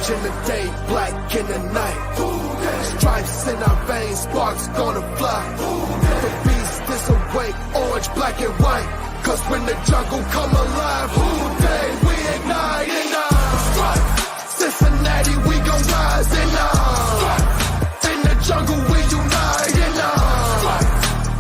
in the day, black in the night. Stripes in our veins, sparks gonna fly. The beast is awake, orange, black and white. Cause when the jungle come alive, who day we ignite in Cincinnati, we gon' rise in the jungle, we unite in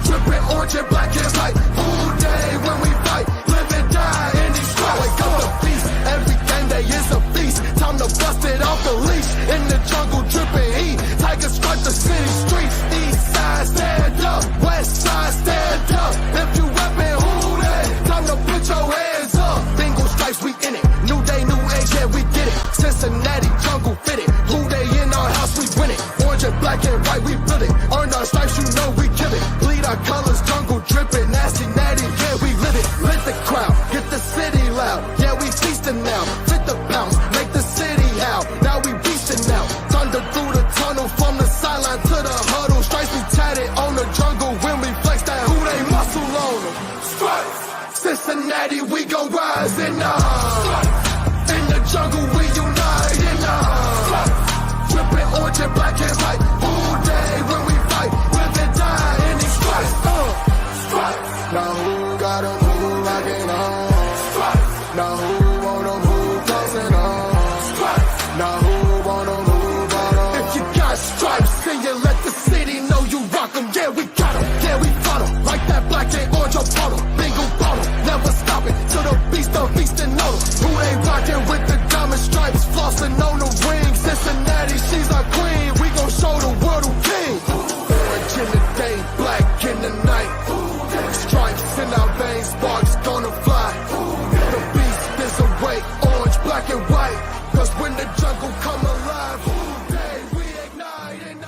dripping orange and black and white. Who day when we fight, live and die in these stripes. Wake up the beast, every game day is a feast. Time to bust it off the leash. In the jungle, dripping heat. Tigers stripe the city streets. East side, stand up. West side, stand up. If you reppin', who day? Time to put your hands up. Bingo stripes, we in it. New day, new age, yeah, we get it. Cincinnati, jungle fitted. Who day in our house, we win it. Orange and black and white, we build it. Earn our stripes, you know we kill it. Bleed our colors, jungle dripping. Nasty, natty, yeah, we live it. Lit the crowd, get the city loud. Yeah, we feasting now. Fit the pounds, make the city howl. Now we beastin' now. Thunder through the tunnel, from the sideline to the huddle. Stripes be tatted on the jungle when we flex that who they muscle on them. Stripes, Cincinnati, we gon' rise in the jungle, we unite in dripping orange and black and white. Who day when we fight, live and die in these stripes. Stripes. Now who got 'em, who rockin' on? Stripes. Now who wanna move closing on? Stripes. Now who wanna move on? If you got stripes, then you let the city know you rock 'em. Yeah, we got 'em, yeah, we fought 'em. Like that black and orange on bottle. Bingo bottle, never stop it. To the beast and know 'em. Who they rockin' with the diamond stripes, flossing on the ring. Cincinnati, she's our queen. We gon' show the world who king. Orange in the day, black in the night. Stripes in our veins, sparks gonna fly. The beast is awake, orange, black and white. Cause when the jungle come alive, who day we ignite in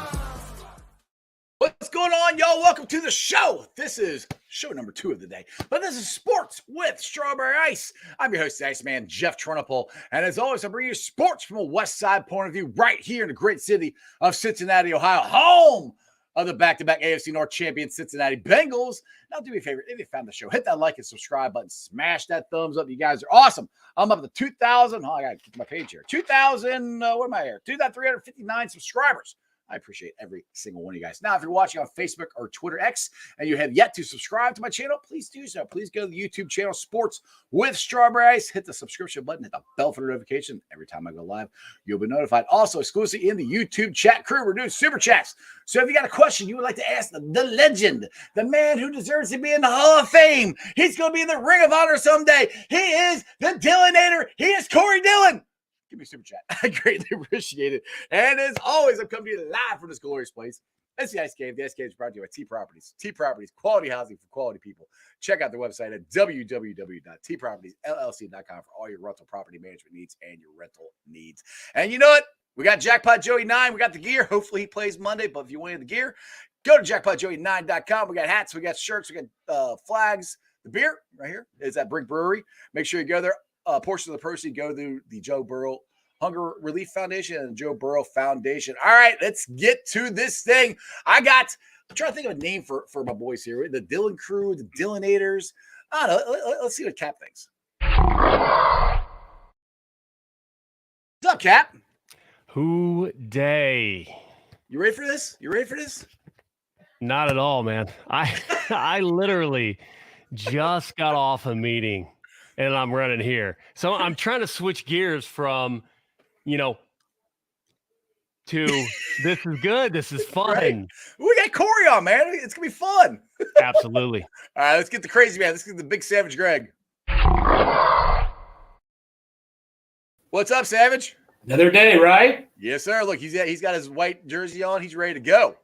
What's going on, y'all? Welcome to the show. This is show number 2 of the day, but this is Sports with Strawberry Ice. I'm your host, the Iceman, Jeff Trunapole, and as always, I bring you sports from a West Side point of view right here in the great city of Cincinnati, Ohio, home of the back-to-back AFC North champion Cincinnati Bengals. Now, do me a favor, if you found the show, hit that like and subscribe button, smash that thumbs up. You guys are awesome. I'm up to 2,000. Oh, I got to get to my page here. 2,000, what am I here? 2,359 subscribers. I appreciate every single one of you guys. Now, if you're watching on Facebook or Twitter X and you have yet to subscribe to my channel, please do so. Please go to the YouTube channel Sports with Strawberry Ice. Hit the subscription button, hit the bell for notification. Every time I go live, you'll be notified. Also, exclusively in the YouTube chat crew, we're doing super chats. So if you got a question you would like to ask the legend, the man who deserves to be in the Hall of Fame, he's going to be in the Ring of Honor someday. He is the Dillonator. He is Corey Dillon. Give me a super chat. I greatly appreciate it. And as always, I'm coming to you live from this glorious place. That's the Ice Cave. The Ice Cave is brought to you by T Properties. T Properties, quality housing for quality people. Check out their website at www.tpropertiesllc.com for all your rental property management needs and your rental needs. And you know what? We got Jackpot Joey 9. We got the gear. Hopefully he plays Monday, but if you want the gear, go to jackpotjoey9.com. We got hats. We got shirts. We got flags. The beer right here is at Brink Brewery. Make sure you go there. Portion of the proceeds go to the Joe Burrow Hunger Relief Foundation and the Joe Burrow Foundation. All right, let's get to this thing. I'm trying to think of a name for my boys here. The Dillon crew, the Dillonators. I don't know. Let's see what Cap thinks. What's up, Cap? Who day? You ready for this? Not at all, man. I literally just got off a meeting. And I'm running here. So I'm trying to switch gears from, to this is good. This is fun. Right. We got Corey on, man. It's going to be fun. Absolutely. All right, let's get the crazy man. Let's get the big Savage Greg. What's up, Savage? Another day, right? Yes, sir. Look, he's got his white jersey on. He's ready to go.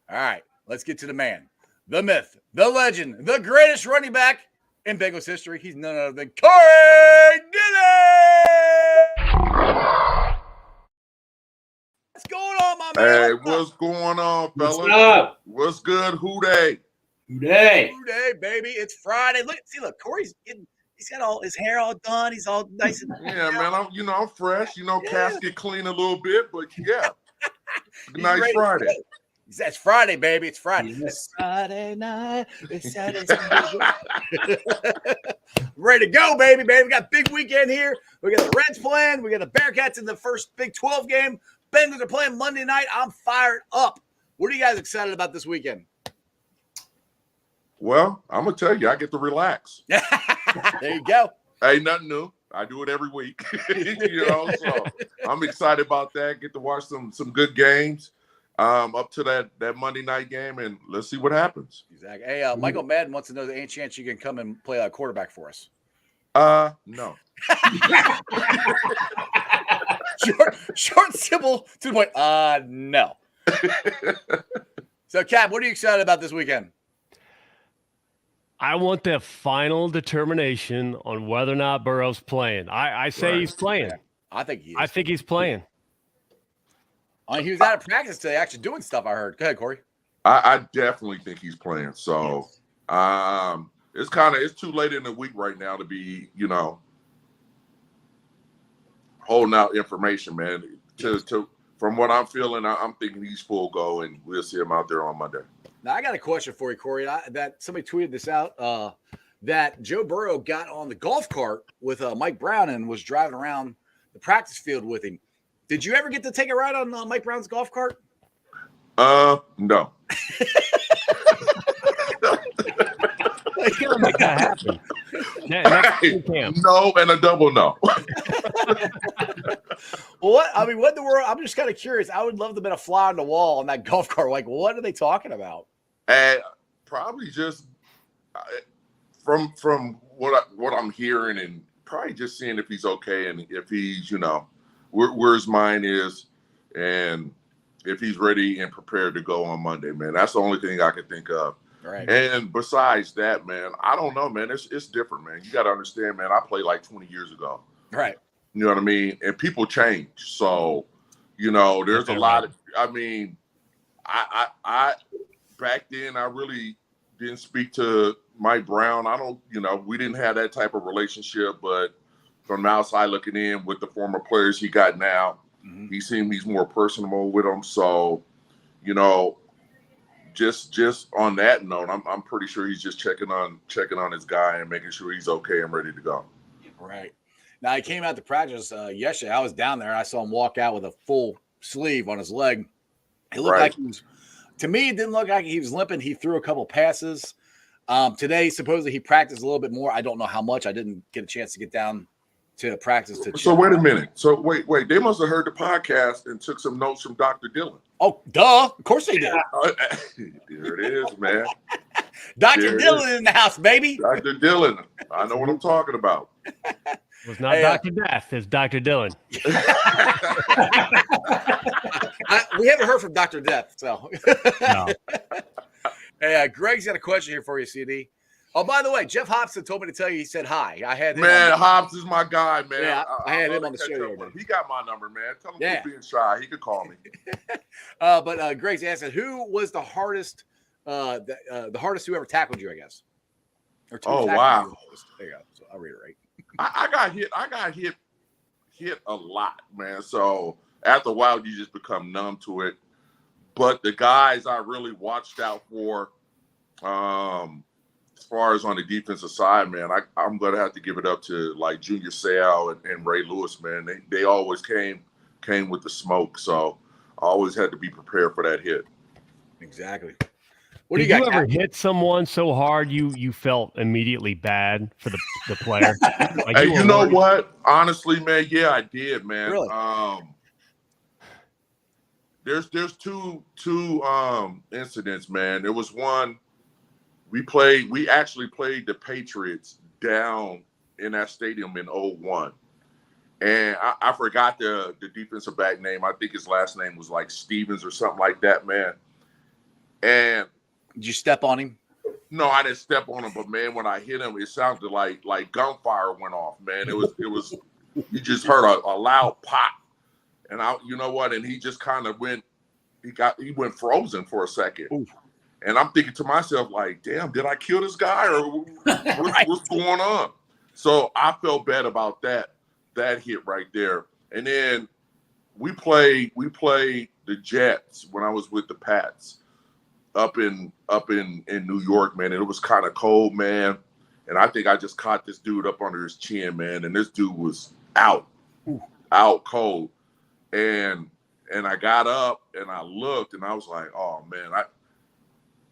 All right, let's get to the man, the myth, the legend, the greatest running back in Bengals history. He's none other than Corey Dillon. What's going on, my man? Hey, what's going on, fellas? What's up? What's good? Who day? Who day? Who day, baby? It's Friday. Look, Corey's he's got all his hair all done. He's all nice and yeah, man. I'm fresh. Casket clean a little bit, but yeah, nice Friday. It's Friday, baby. It's Friday. Yes. It's Friday night. It's Saturday. Ready to go, baby. We got a big weekend here. We got the Reds playing. We got the Bearcats in the first Big 12 game. Bengals are playing Monday night. I'm fired up. What are you guys excited about this weekend? Well, I'm gonna tell you, I get to relax. There you go. Ain't nothing new. I do it every week. So I'm excited about that. Get to watch some good games. Up to that Monday night game, and let's see what happens. Exactly. Hey, Michael Madden wants to know, any chance you can come and play quarterback for us? No. Short, simple, to the point. No. So, Cap, what are you excited about this weekend? I want the final determination on whether or not Burrow's playing. I say he's playing. I think he is. I think he's playing. He was out of practice today, actually doing stuff, I heard. Go ahead, Corey. I definitely think he's playing. So it's too late in the week right now to be, holding out information, man. From what I'm feeling, I'm thinking he's full go, and we'll see him out there on Monday. Now, I got a question for you, Corey. That somebody tweeted this out, that Joe Burrow got on the golf cart with Mike Brown and was driving around the practice field with him. Did you ever get to take a ride on Mike Brown's golf cart? No. You gotta make that happen. No, and a double no. What in the world? I'm just kind of curious. I would love to have been a fly on the wall on that golf cart. Like, what are they talking about? And probably just from what I'm hearing, and probably just seeing if he's okay and if he's where his mind is, and if he's ready and prepared to go on Monday, man. That's the only thing I can think of. Right. And besides that, man, I don't know, man. It's different, man. You got to understand, man. I played like 20 years ago. Right. You know what I mean? And people change. So, there's a lot of. I mean, I back then I really didn't speak to Mike Brown. I don't. We didn't have that type of relationship, but from the outside looking in with the former players he got now, he seemed he's more personable with them. So, just on that note, I'm pretty sure he's just checking on his guy and making sure he's okay and ready to go. Right. Now, he came out to practice yesterday. I was down there. I saw him walk out with a full sleeve on his leg. It looked like he was, to me, it didn't look like he was limping. He threw a couple passes. Today, supposedly he practiced a little bit more. I don't know how much. I didn't get a chance to get down to practice. So wait a minute. So wait. They must have heard the podcast and took some notes from Dr. Dillon. Oh, duh. Of course they did. There it is, man. Dr. Dillon in the house, baby. Dr. Dillon. I know what I'm talking about. It was not Dr. Death. It's Dr. Dillon. We haven't heard from Dr. Death, so. No. Hey, Greg's got a question here for you, CD. Oh, by the way, Jeff Hobson told me to tell you he said hi. I had him. Man, Hobbs is my guy, man. Yeah, I had him on the show. He got my number, man. Tell him he's being shy. He could call me. But Greg's asking, who was the hardest who ever tackled you, I guess? Oh, wow. There you go. So I'll reiterate. I got hit a lot, man. So after a while, you just become numb to it. But the guys I really watched out for, as far as on the defensive side, man, I'm going to have to give it up to like Junior Seau and Ray Lewis, man. They always came with the smoke. So I always had to be prepared for that hit. Exactly. What do you got? Did you ever hit someone so hard you felt immediately bad for the player? Like hey, you know what? Honestly, man, yeah, I did, man. Really? There's two incidents, man. There was one. We actually played the Patriots down in that stadium in 2001. And I forgot the defensive back name. I think his last name was like Stevens or something like that, man. And did you step on him? No, I didn't step on him, but man, when I hit him, it sounded like gunfire went off, man. It was you just heard a loud pop. And you know what? And he just kind of went frozen for a second. Ooh. And I'm thinking to myself, like, damn, did I kill this guy or what's going on? So I felt bad about that hit right there. And then we played the Jets when I was with the Pats up in New York, man. And it was kind of cold, man. And I think I just caught this dude up under his chin, man. And this dude was out cold. And I got up and I looked and I was like, oh man,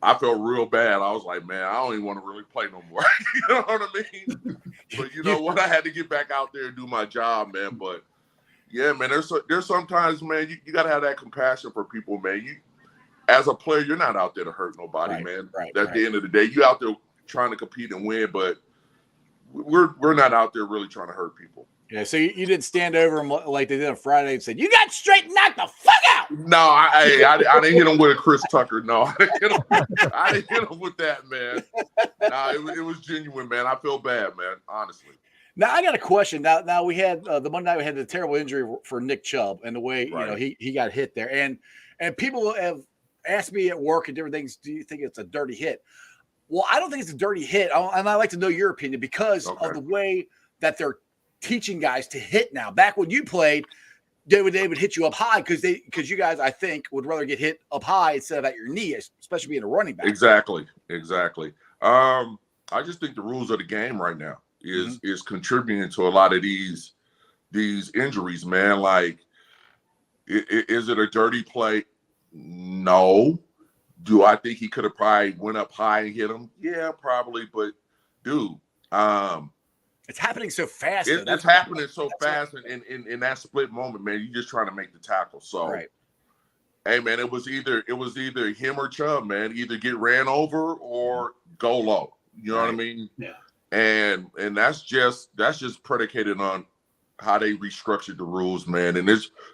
I felt real bad. I was like, man, I don't even want to really play no more. You know what I mean? But you know what? I had to get back out there and do my job, man. But yeah, man, there's sometimes, man, you got to have that compassion for people, man. You, as a player, you're not out there to hurt nobody, man. At the end of the day, you out there trying to compete and win, but we're not out there really trying to hurt people. Yeah, so you didn't stand over him like they did on Friday and said, you got straight knocked the fuck out. No, I didn't hit him with a Chris Tucker. No, I didn't hit him with that, man. Nah, it was genuine, man. I feel bad, man, honestly. Now, I got a question. Now we had the Monday night we had the terrible injury for Nick Chubb and the way he got hit there. And people have asked me at work and different things, do you think it's a dirty hit? Well, I don't think it's a dirty hit. And I'd like to know your opinion because of the way that they're teaching guys to hit now. Back when you played, they would hit you up high because you guys, I think, would rather get hit up high instead of at your knee, especially being a running back. Exactly. I just think the rules of the game right now is contributing to a lot of these injuries, man. Like, is it a dirty play? No. Do I think he could have probably went up high and hit him? Yeah, probably. But dude, it's happening so fast. It's happening so fast in that split moment, man. You're just trying to make the tackle. So, hey, man, it was either him or Chubb, man. Either get ran over or go low. You know what I mean? Yeah. And that's just predicated on how they restructured the rules, man. And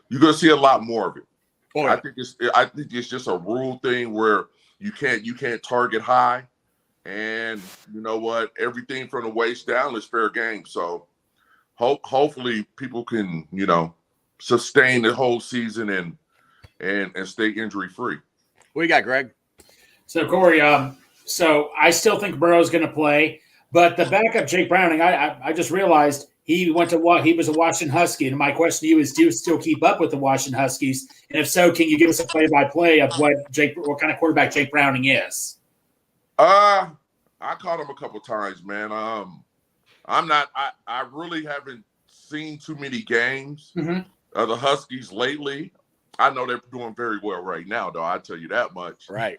you're gonna see a lot more of it. Oh, yeah. I think it's just a rule thing where you can't target high. And you know what? Everything from the waist down is fair game. So hopefully people can, sustain the whole season and stay injury free. What you got, Greg? So Corey, so I still think Burrow's going to play, but the backup Jake Browning, I just realized he was a Washington Husky, and my question to you is: do you still keep up with the Washington Huskies? And if so, can you give us a play-by-play of what kind of quarterback Jake Browning is? I caught him a couple times, man. I really haven't seen too many games of the Huskies lately. I know they're doing very well right now, though. I tell you that much. Right.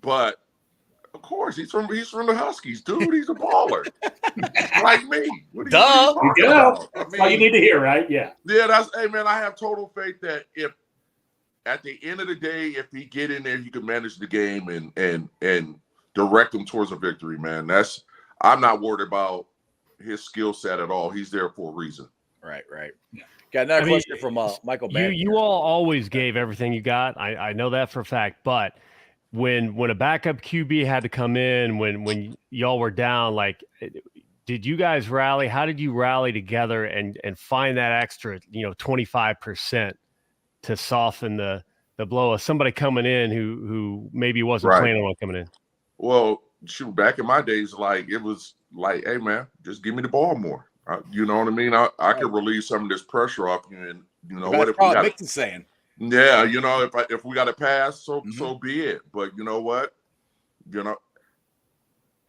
But of course, he's from the Huskies, dude. He's a baller, like me. Duh. That's all you need to hear, right? Yeah. Yeah. Hey, man. I have total faith that if at the end of the day, if he get in there, he can manage the game and direct them towards a victory, man. I'm not worried about his skill set at all. He's there for a reason. Right. Yeah. Got another question from Michael Madden. You all always gave everything you got. I know that for a fact. But when a backup QB had to come in, when y'all were down, like, did you guys rally? How did you rally together and find that extra, 25% to soften the blow of somebody coming in who maybe wasn't planning on coming in? Well, shoot, back in my days, it was like, hey, man, just give me the ball more. You know what I mean? I could relieve some of this pressure off you, and what if we got saying? Yeah, if we got to pass, so be it. But you know what?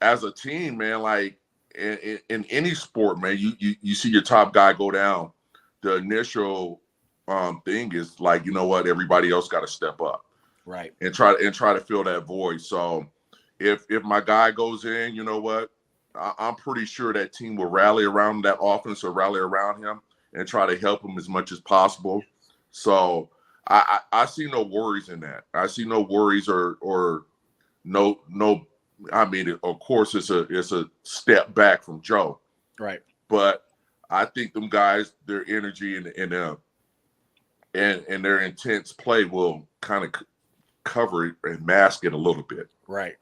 As a team, man, like in any sport, man, you see your top guy go down. The initial thing is like, you know what? Everybody else got to step up, right, and try to fill that void. So if my guy goes in, you know what? I'm pretty sure that team will rally around that offense or rally around him and try to help him as much as possible. So I see no worries in that. I see no worries or no. I mean, of course, it's a step back from Joe, right? But I think them guys, their energy and their intense play will kind of cover it and mask it a little bit. Right.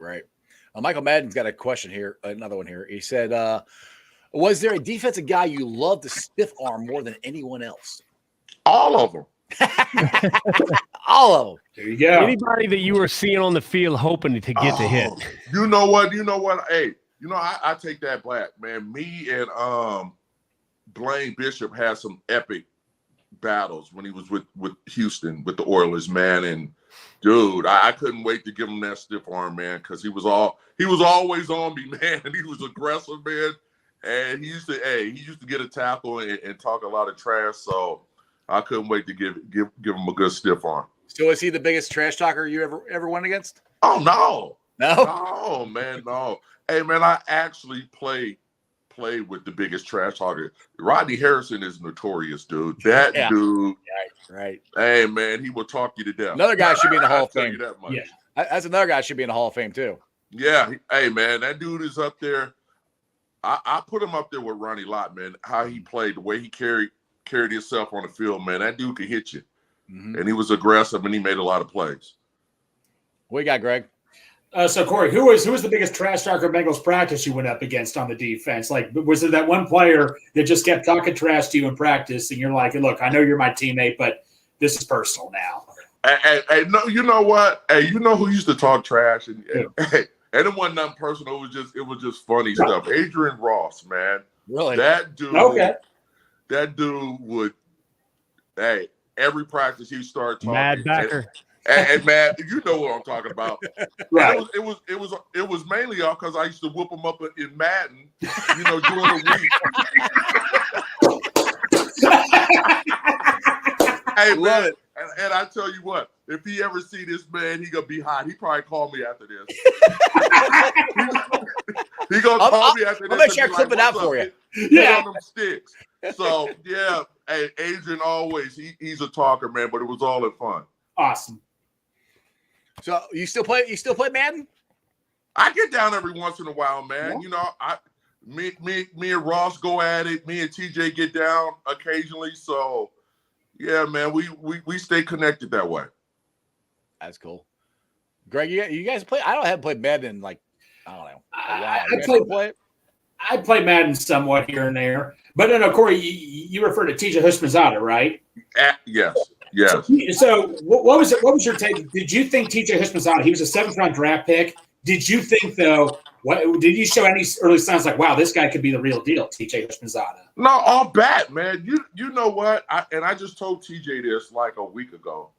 Michael Madden's got a question here, another one here. He said, was there a defensive guy you loved to stiff arm more than anyone else? All of them. All of them. There you go. Anybody that you were seeing on the field hoping to get the hit. You know what? Hey, I take that back, man. Me and Blaine Bishop had some epic battles when he was with Houston with the Oilers, man. And dude, I couldn't wait to give him that stiff arm, man, because he was always on me, man. He was aggressive, man. And he used to get a tackle and talk a lot of trash. So I couldn't wait to give him a good stiff arm. So is he the biggest trash talker you ever went against? Oh no. No? No, man, no. Hey man, I actually played with the biggest trash talker. Rodney Harrison is notorious, dude. That dude. Right. Hey man, he will talk you to death. Another guy should be in the Hall of I'll tell Fame. you that much. Yeah. That's another guy should be in the Hall of Fame too. Yeah. Hey man, that dude is up there. I put him up there with Ronnie Lott, man. How he played, the way he carried himself on the field, man. That dude could hit you. Mm-hmm. And he was aggressive and he made a lot of plays. What you got, Greg? So Corey, who was the biggest trash talker Bengals practice you went up against on the defense? Like, was there that one player that just kept talking trash to you in practice, and you're like, "Look, I know you're my teammate, but this is personal now." Hey, no, you know what? Hey, you know who used to talk trash? And it wasn't nothing personal. It was just funny stuff. Adrian Ross, man. Really? That dude. Okay. That dude would. Hey, every practice he started talking. Mad backer. And man, you know what I'm talking about. Right. It was mainly because I used to whoop him up in Madden, you know, during the week. Hey man, and I tell you what, if he ever see this man, he gonna be hot. He probably call me after this. He gonna call me after this. I'll make sure I clip it out for you. Yeah, on them sticks. So yeah, hey, Adrian always he's a talker, man, but it was all in fun. Awesome. So you still play Madden? I get down every once in a while, man. Yeah. You know, me and Ross go at it. Me and TJ get down occasionally. So yeah, man, we stay connected that way. That's cool. Greg, you guys play? I haven't played Madden in like, I don't know, a while. You guys play it? I play Madden somewhat here and there, but no, Corey, you refer to TJ Houshmandzadeh, right? Yes. Yes. So what was it? What was your take? Did you think TJ Houshmandzadeh? He was a 7th-round draft pick. Did you think though? What did you show any early signs like, wow, this guy could be the real deal, TJ Houshmandzadeh? No, all bad, man. You know what? I just told TJ this like a week ago.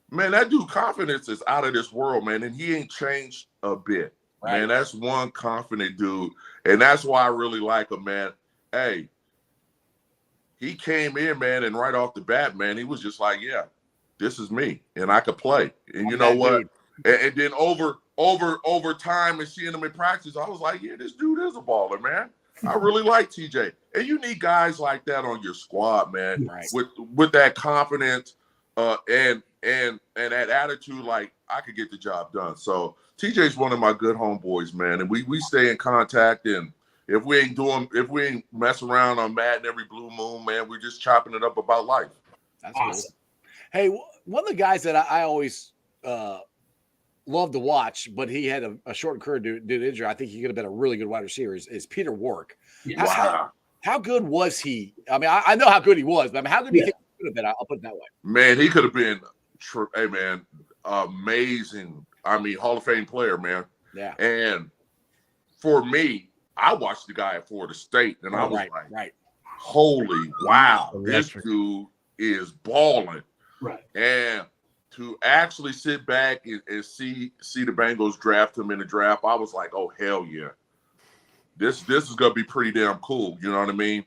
Man, that dude confidence is out of this world, man, and he ain't changed a bit. Right. Man, that's one confident dude, and that's why I really like him, man. Hey. He came in, man, and right off the bat, man, he was just like, yeah, this is me, and I could play. And you know what? And then over time and seeing him in practice, I was like, yeah, this dude is a baller, man. I really like TJ. And you need guys like that on your squad, man, right. with that confidence and that attitude, like I could get the job done. So TJ's one of my good homeboys, man, and we stay in contact. And if we ain't messing around on Madden every blue moon, man, we're just chopping it up about life. That's awesome. Cool. Hey, one of the guys that I always love to watch, but he had a short career due to injury. I think he could have been a really good wide receiver. Is Peter Warrick? Yeah. Wow. How good was he? I mean, I know how good he was, but I mean, how good do you think he could have been? I'll put it that way. Man, he could have been, hey man, amazing. I mean, Hall of Fame player, man. Yeah. And for me, I watched the guy at Florida State, and I was like, holy wow, this dude is balling. Right. And to actually sit back and see the Bengals draft him in the draft, I was like, oh, hell yeah. This is going to be pretty damn cool. You know what I mean?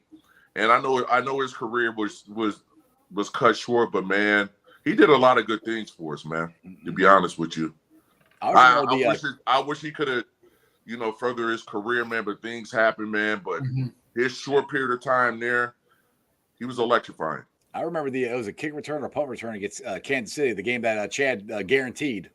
And I know his career was cut short, but, man, he did a lot of good things for us, man, to be honest with you. I wish he could have, you know, further his career, man, but things happen, man. But his short period of time there, he was electrifying. I remember it was a kick return or punt return against Kansas City, the game that Chad guaranteed.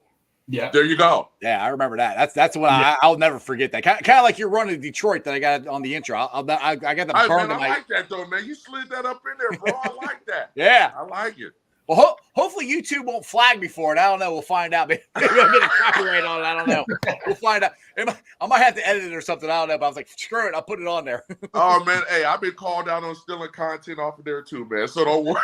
Yeah, there you go. Yeah, I remember that. That's what I'll never forget that. Kind of like you're running Detroit that I got on the intro. I got the burn. I like that though, man. You slid that up in there, bro. I like that. Yeah, I like it. Well, hopefully YouTube won't flag me for it. I don't know. We'll find out. Maybe I'll get a copyright on it. I don't know. We'll find out. I might have to edit it or something. I don't know. But I was like, screw it. I'll put it on there. Oh, man. Hey, I've been called out on stealing content off of there too, man. So don't worry.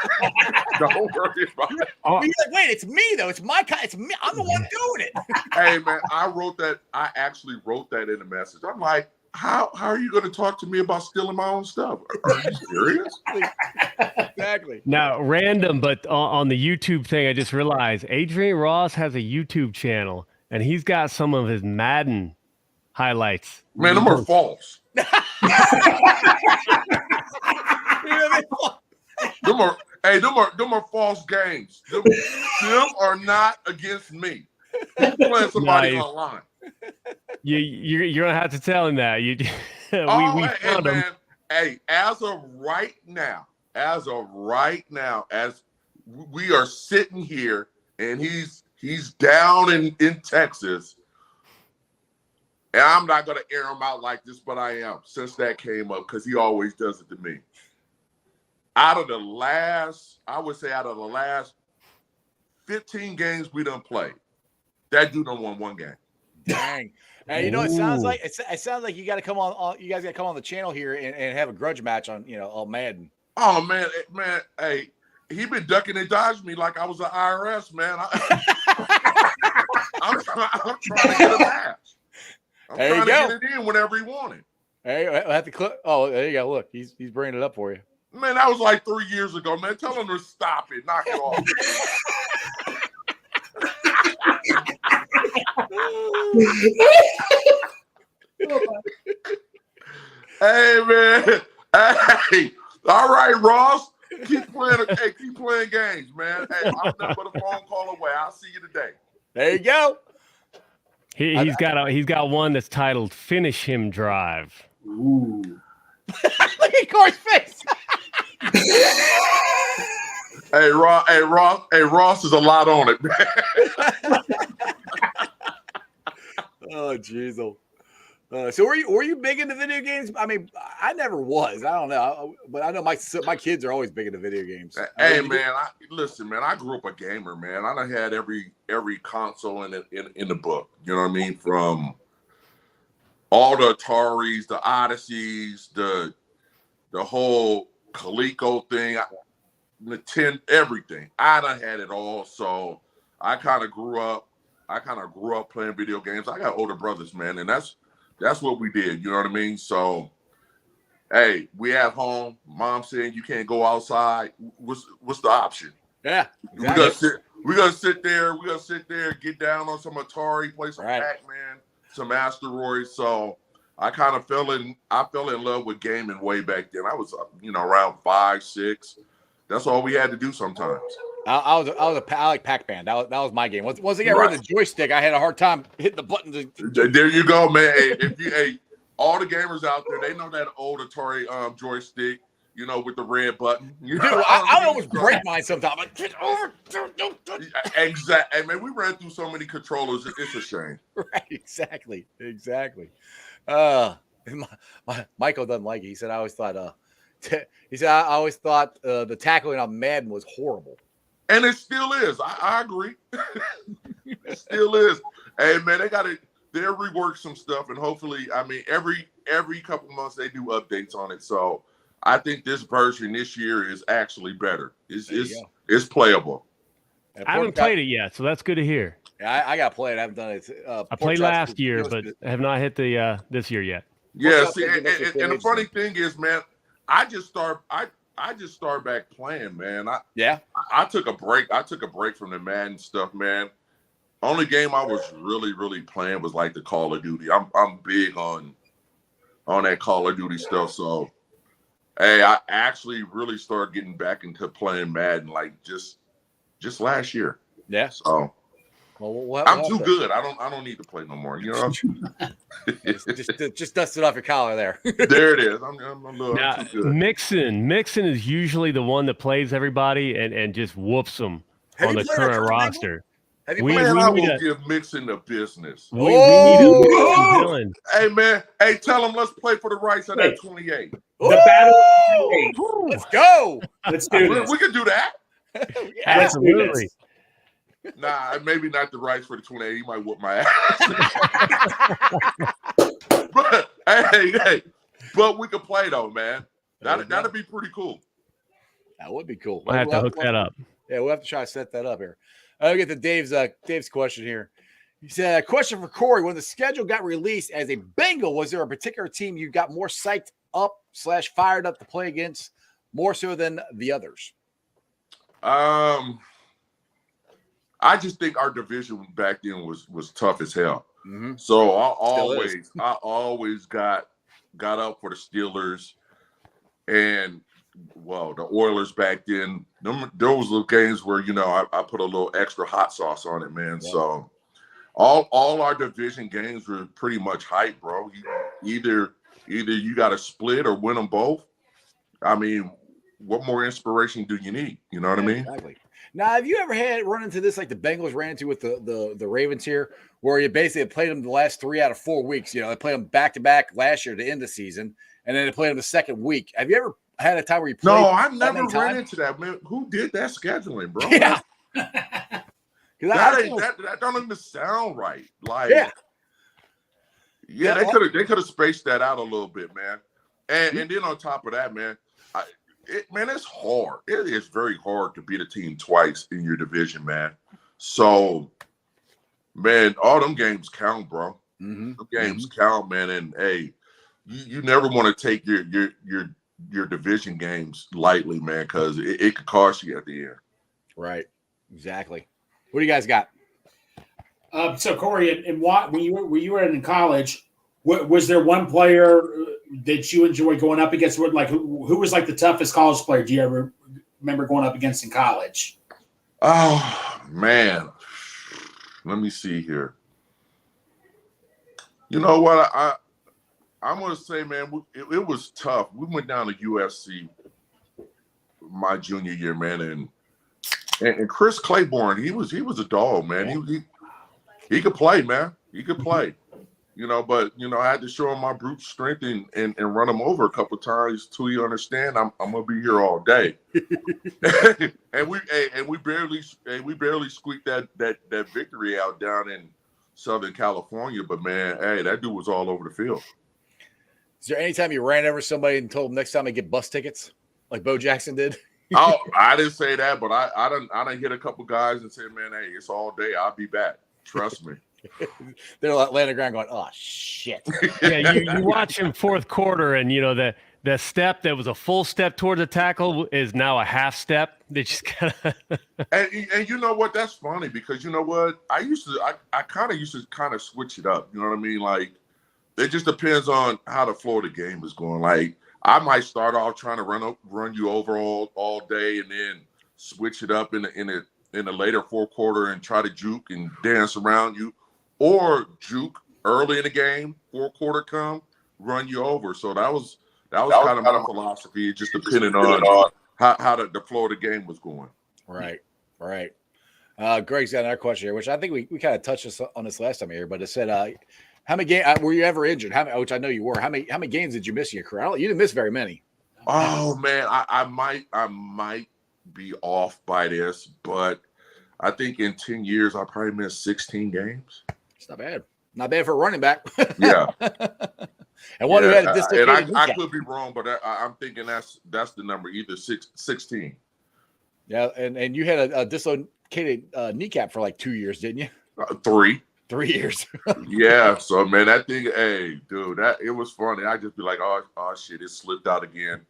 Don't worry about it. You're like, wait, it's me, though. It's my It's me. I'm the one doing it. Hey, man, I actually wrote that in the message. I'm like, how are you going to talk to me about stealing my own stuff? Are you serious? Exactly. Now, random, but on the YouTube thing, I just realized Adrian Ross has a YouTube channel, and he's got some of his Madden highlights. Man, them are false. Them are false games. Them are not against me. He's playing somebody Nice. online. You're gonna have to tell him that. We Hey, found him. man. Hey, as of right now, as we are sitting here and he's down in Texas, and I'm not gonna air him out like this, but I am, since that came up, because he always does it to me. I would say out of the last 15 games we done played, that dude done won one game. Dang. Hey, you know, it sounds like you got to come on. You guys got to come on the channel here and have a grudge match on, on Madden. Oh man. Hey, he been ducking and dodging me like I was an IRS man. I'm trying to get a match. I'm There you trying go. to get it in whenever he wanted. Hey, I have to click. Oh, there you go. Look, he's bringing it up for you. Man, that was like 3 years ago, man. Tell him to stop it. Knock it off. Hey, man. Hey. All right, Ross. Keep playing games, man. Hey, I'm nothing but a phone call away. I'll see you today. There you go. He's got one that's titled "Finish Him Drive." Ooh. Look at Corey's face. Hey, Ross is a lot on it, man. Oh, jeez. So were you big into video games? I mean, I never was. I don't know, but I know my kids are always big into video games. Hey, man, listen, man. I grew up a gamer, man. I done had every console in the book. You know what I mean? From all the Ataris, the Odysseys, the whole Coleco thing, Nintendo, everything. I done had it all. So I kind of grew up playing video games. I got older brothers, man, and that's what we did. You know what I mean? So, hey, we at home. Mom saying you can't go outside. What's the option? Yeah, exactly. We gotta sit there, get down on some Atari, play some Pac-Man, some Asteroids. So I kind of fell in love with gaming way back then. I was around 5, 6. That's all we had to do sometimes. I like Pac-Man. That was my game. Once I got rid of the joystick, I had a hard time hitting the buttons. There you go, man. Hey, all the gamers out there, they know that old Atari joystick, with the red button. Dude, I almost break mine sometimes. Like, get over. Exactly. Hey, man, we ran through so many controllers. It's a shame. Right. Exactly. Michael doesn't like it. He said, I always thought the tackling on Madden was horrible. And it still is. I agree. It still is. Hey, man, they'll rework some stuff, and hopefully, I mean, every couple months they do updates on it. So I think this version this year is actually better. It's playable. I haven't played it yet, so that's good to hear. Yeah, I got to play it. I haven't done it. I played last year, but have not hit the this year yet. Yeah, see, and the funny thing is, man, I just started back playing, man. I took a break. I took a break from the Madden stuff, man. Only game I was really, really playing was like the Call of Duty. I'm big on that Call of Duty stuff. So, hey, I actually really started getting back into playing Madden like just last year. Yeah. So, I'm too good. I don't need to play no more. just dust it off your collar there. There it is. I'm too good. Mixon is usually the one that plays everybody and just whoops them on the current roster. I will give Mixon the business. We need a Dillon. Hey, man. Hey, tell him let's play for the rights of that 28. The battle of 28. Let's go. Let's do this. We can do that. Absolutely. Nah, maybe not the rights for the 28. He might whoop my ass. But hey, but we can play though, man. That'd be pretty cool. That would be cool. I have to hook that up. Yeah, we'll have to try to set that up here. I'll get to Dave's question here. He said, a question for Corey. When the schedule got released as a Bengal, was there a particular team you got more psyched up / fired up to play against more so than the others? I just think our division back then was tough as hell. Mm-hmm. So I always got up for the Steelers and the Oilers back then. Those little games where I put a little extra hot sauce on it, man. Yeah. So all our division games were pretty much hype, bro. Either you got to split or win them both. I mean, what more inspiration do you need? You know what I mean? Exactly. Now, have you ever run into this like the Bengals ran into with the Ravens here, where you basically played them the last 3 out of 4 weeks? They played them back to back last year to end the season, and then they played them the second week. Have you ever had a time where you played? No, I never ran into that, man. Who did that scheduling, bro? Yeah. That don't even sound right. Like, they could have spaced that out a little bit, man. And then on top of that, man, it's hard. It is very hard to beat a team twice in your division, man. So, man, all them games count, bro. Mm-hmm. Them games count, man. And hey, you never want to take your division games lightly, man, because it could cost you at the end. Right. Exactly. What do you guys got? So Corey, and when you were in college, was there one player that you enjoyed going up against? Like who was like the toughest college player? Do you ever remember going up against in college? Oh man, let me see here. You know what? I'm gonna say, man, it was tough. We went down to USC my junior year, man, and Chris Claiborne, he was a dog, man. He could play, man. He could play. But I had to show him my brute strength and run him over a couple of times till you understand I'm gonna be here all day. and we barely squeaked that victory out down in Southern California. But man, hey, that dude was all over the field. Is there any time you ran over somebody and told them next time they get bus tickets, like Bo Jackson did? Oh, I didn't say that, but I done hit a couple guys and said, man, hey, it's all day. I'll be back. Trust me. They're like laying on the ground going, oh shit. Yeah, you watch him fourth quarter, and the step that was a full step towards the tackle is now a half step. They just kind of and you know what? That's funny because you know what? I kind of used to switch it up. You know what I mean? Like it just depends on how the flow of the game is going. Like I might start off trying to run you over all day, and then switch it up in the later fourth quarter and try to juke and dance around you. Or juke early in the game, fourth quarter come, run you over. So that was kind of my philosophy, just depending on how the flow of the game was going. Right. Greg's got another question here, which I think we kind of touched on this last time here, but it said, how many games were you ever injured? Which I know you were. How many games did you miss in your career? You didn't miss very many. Oh man, I might be off by this, but I think in 10 years I probably missed 16 games. It's not bad. Not bad for a running back. Yeah. And one who had a dislocated and I could be wrong, but I'm thinking that's the number, either 16. Yeah, and you had a dislocated kneecap for like 2 years, didn't you? 3. 3 years. Yeah. So man, that thing, hey, dude, it was funny. I just be like, oh shit, it slipped out again.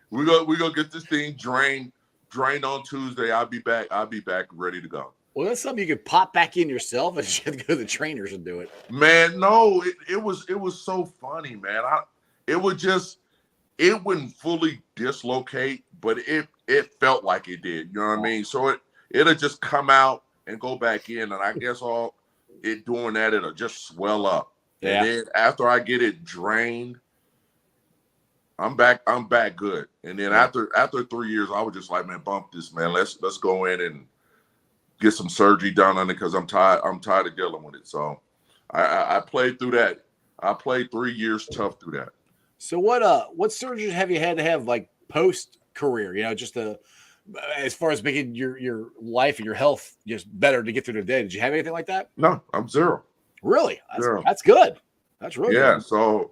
we go get this thing drained on Tuesday. I'll be back ready to go. Well, that's something you could pop back in yourself, and you have to go to the trainers and do it. Man, no, it was so funny, man. It wouldn't fully dislocate, but it felt like it did. You know what I mean? So it'll just come out and go back in, and I guess all it doing that, it'll just swell up. Yeah. And then after I get it drained, I'm back good. And then after 3 years, I was just like, man, bump this, man. Let's go in and get some surgery done on it because I'm tired of dealing with it. So I played through that. I played 3 years tough through that. So what surgeries have you had to have like post career? Just as far as making your life and your health just better to get through the day. Did you have anything like that? No, I'm zero. Really? That's good. That's really good. Yeah. So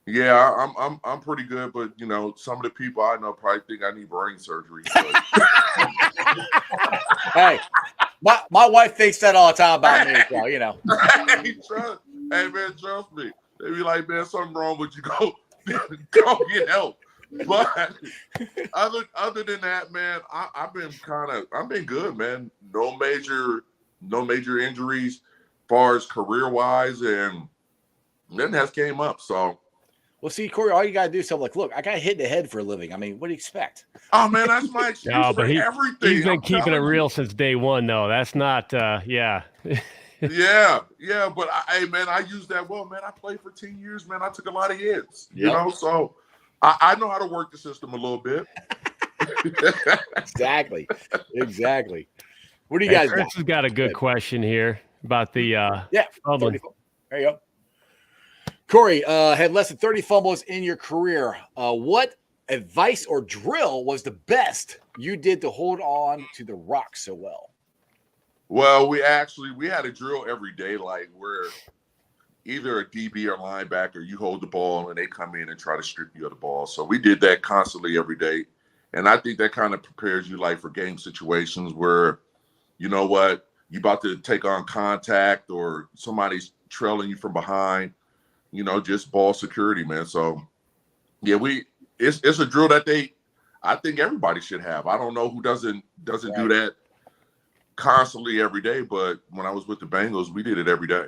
yeah, I'm pretty good, but some of the people I know probably think I need brain surgery. Hey, My wife thinks that all the time about me as well, you know. Hey, man, trust me. They be like, man, something wrong with you. Go get help. But other than that, man, I've been good, man. No major injuries as far as career wise, and nothing has came up. So, Well, see, Corey, all you gotta do is say, like, look, I got hit in the head for a living. I mean, what do you expect? oh man, that's my excuse No, for but everything. he's been I'm keeping it telling you. real since day one, though. That's not, yeah. Yeah, but hey, man, I use that well, man. I played for 10 years, man. I took a lot of hits, you know, so I know how to work the system a little bit. Exactly. What do you Hey, guys Chris got? has got a good question here about the fumbling. 30, there you go. Corey, had less than 30 fumbles in your career. What advice or drill was the best you did to hold on to the rock so well? Well, we had a drill every day, like where either a DB or linebacker, you hold the ball and they come in and try to strip you of the ball. So we did that constantly every day. And I think that kind of prepares you like for game situations where, you know what, you about to take on contact or somebody's trailing you from behind, you know, just ball security, man. So yeah, it's a drill that I think everybody should have. I don't know who doesn't do that constantly every day, but when I was with the Bengals, we did it every day.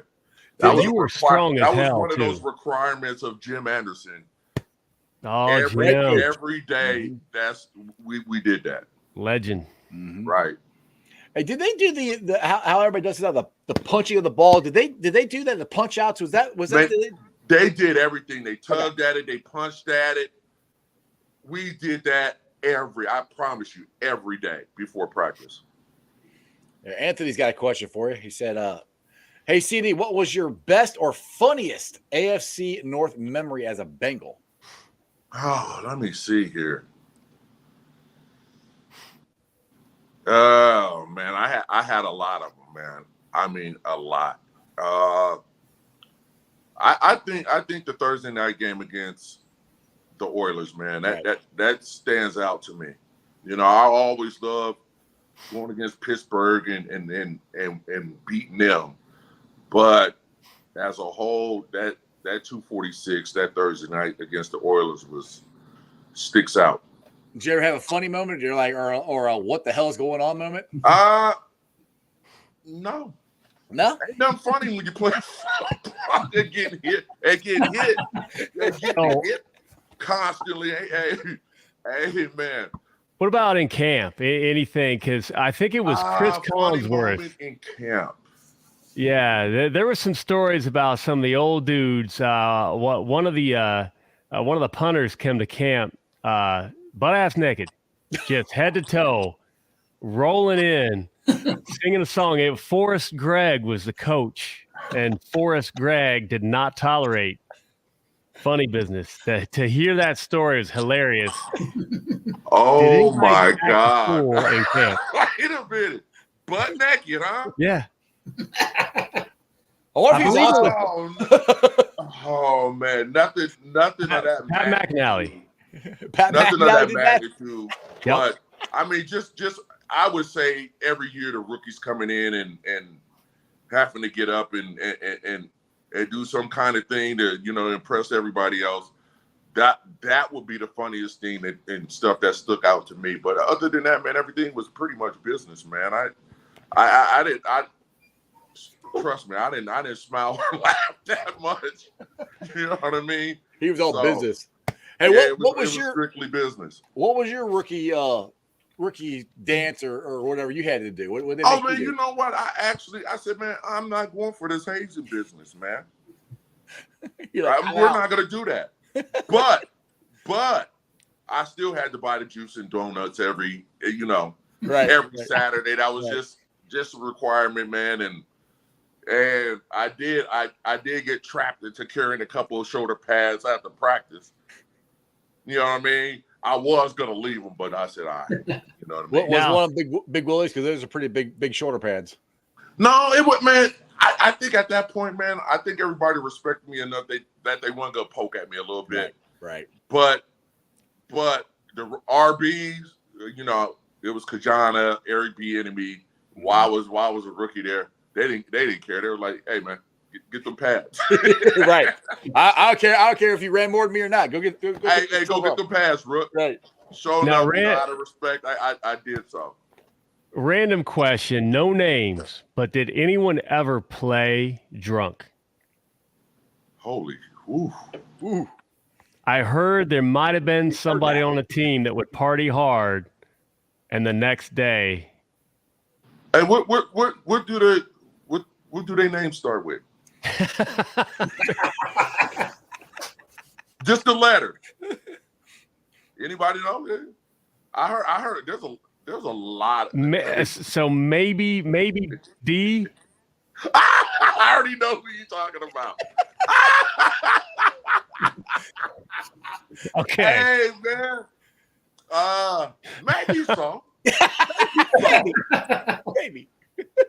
You were strong as hell, That was one of too. those requirements of Jim Anderson. Oh, Every Jim. day, we did that. Legend. Right. Hey, did they do the how everybody does it, the punching of the ball? Did they do that? The punch outs was that They did everything. They tugged at it. They punched at it. We did that I promise you, every day before practice. Anthony's got a question for you. He said, hey, CD, what was your best or funniest AFC North memory as a Bengal? Oh, let me see here. Oh man, I had a lot of them, man. I mean, a lot. I think the Thursday night game against the Oilers, man, that stands out to me. You know, I always love going against Pittsburgh and beating them, but as a whole, that 246 that Thursday night against the Oilers sticks out. Did you ever have a funny moment? You're like, or a what the hell is going on moment? No. No, Ain't nothing funny when you play and getting hit constantly. Hey, man. What about in camp? Anything? Because I think it was Chris Collinsworth in camp. Yeah, there were some stories about some of the old dudes. One of the punters came to camp, butt ass naked, just head to toe, rolling in, singing a song. Forrest Gregg was the coach, and Forrest Gregg did not tolerate funny business. To hear that story is hilarious. Oh my God! In camp? Wait a minute, butt naked, huh? Yeah. What if he's awesome? Oh man, nothing of that. Pat McNally. Nothing of that magnitude. Yep. But I mean, just I would say every year the rookies coming in and having to get up and do some kind of thing to, you know, impress everybody else. That would be the funniest thing and stuff that stuck out to me. But other than that, man, everything was pretty much business, man. I didn't trust me. I didn't smile or laugh that much. You know what I mean? He was all business. Hey, yeah, what was your strictly business? What was your rookie dance or whatever you had to do? What did you know what? I said, man, I'm not going for this hazing business, man. We're not gonna do that. But I still had to buy the juice and donuts every Saturday. That was just a requirement, man. And I did get trapped into carrying a couple of shoulder pads after practice. You know what I mean? I was gonna leave them, but I said, all right. You know what I mean? What was one of Big Willie's? Because those are pretty big shoulder pads. No, it was, man. I think at that point, man, I think everybody respected me enough that they want to go poke at me a little bit. Right. But the RBs, you know, it was Kajana, Eric B. Enemy. While I was a rookie there, they didn't care. They were like, "Hey man, get them pads." Right. I don't care if you ran more than me or not. Go get Go get them pads, Rook. Right. Showing up out of respect, I did so. Random question, no names, but did anyone ever play drunk? Holy, ooh. I heard there might have been somebody on the team that would party hard, and the next day. Hey, what do they names start with? Just the letter. Anybody know? I heard there's a lot. So maybe D. I already know who you're talking about. Okay. Hey man. Maybe so.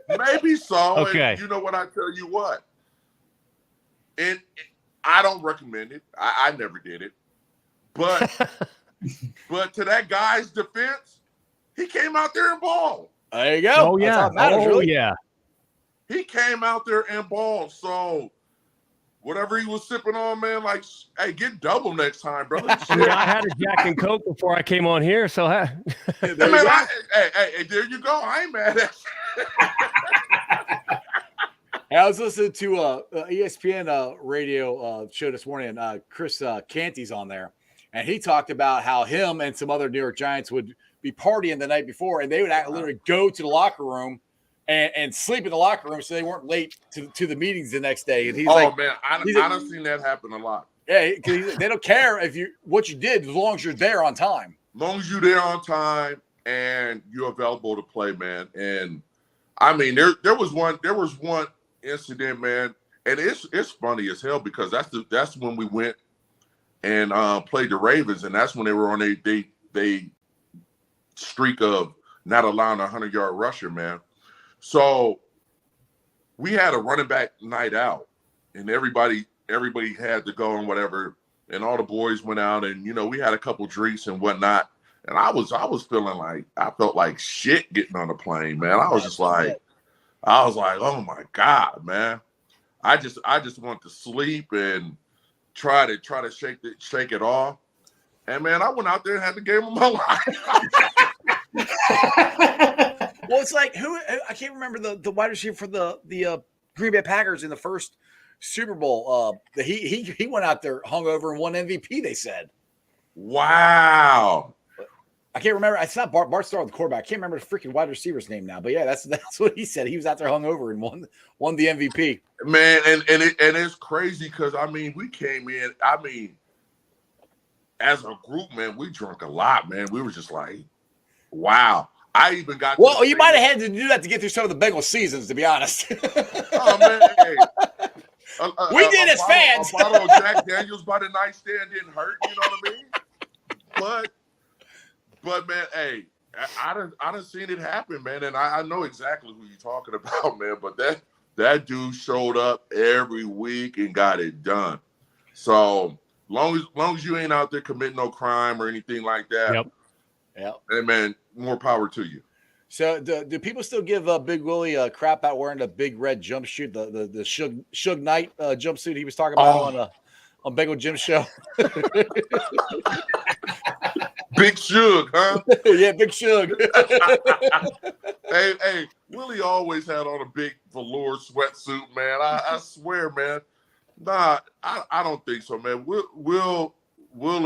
Maybe so. Okay. And you know what? I tell you what. And I don't recommend it. I never did it. But to that guy's defense, he came out there and balled. There you go. Oh yeah. That's how it matters, really. Yeah. He came out there and balled. So whatever he was sipping on, man, like, hey, get double next time, brother. I had a Jack and Coke before I came on here, so hey, there you go. I ain't mad at you. I was listening to ESPN radio show this morning, and Chris Canty's on there, and he talked about how him and some other New York Giants would be partying the night before, and they would literally go to the locker room and sleep in the locker room so they weren't late to the meetings the next day. And he's man, I've seen that happen a lot. Yeah, because they don't care what you did as long as you're there on time. As long as you're there on time and you're available to play, man. And I mean, there was one incident, man, and it's funny as hell because that's when we went and played the Ravens, and that's when they were on they streak of not allowing a 100-yard rusher, man. So we had a running back night out, and everybody had to go and whatever, and all the boys went out, and we had a couple drinks and whatnot, and I was feeling like I felt like shit getting on the plane, man. I was like, oh my God, man. I just want to sleep and try to shake it off. And man, I went out there and had the game of my life. Well, it's like I can't remember the wide receiver for the Green Bay Packers in the first Super Bowl. He went out there hungover and won MVP, they said. Wow. I can't remember. It's not Bart Starr, the quarterback. I can't remember the freaking wide receiver's name now. But yeah, that's what he said. He was out there hungover and won the MVP. Man, and it's crazy because I mean we came in. I mean, as a group, man, we drank a lot, man. We were just like, wow. I even got. Well, you might have had to do that to get through some of the Bengals seasons, to be honest. Oh man, hey. We did as fans. A bottle of Jack Daniels by the nightstand didn't hurt. You know what I mean? But man, hey, I done seen it happen, man, and I know exactly who you're talking about, man. But that dude showed up every week and got it done. So long as you ain't out there committing no crime or anything like that. Yep. Hey man, more power to you. So do people still give Big Willie crap out wearing the big red jumpsuit, the Suge Knight jumpsuit he was talking about on Bengal Jim's show? Big Suge, huh? Yeah, Big Suge. Hey, Willie always had on a big velour sweatsuit, man. I swear, man. Nah, I don't think so, man. Will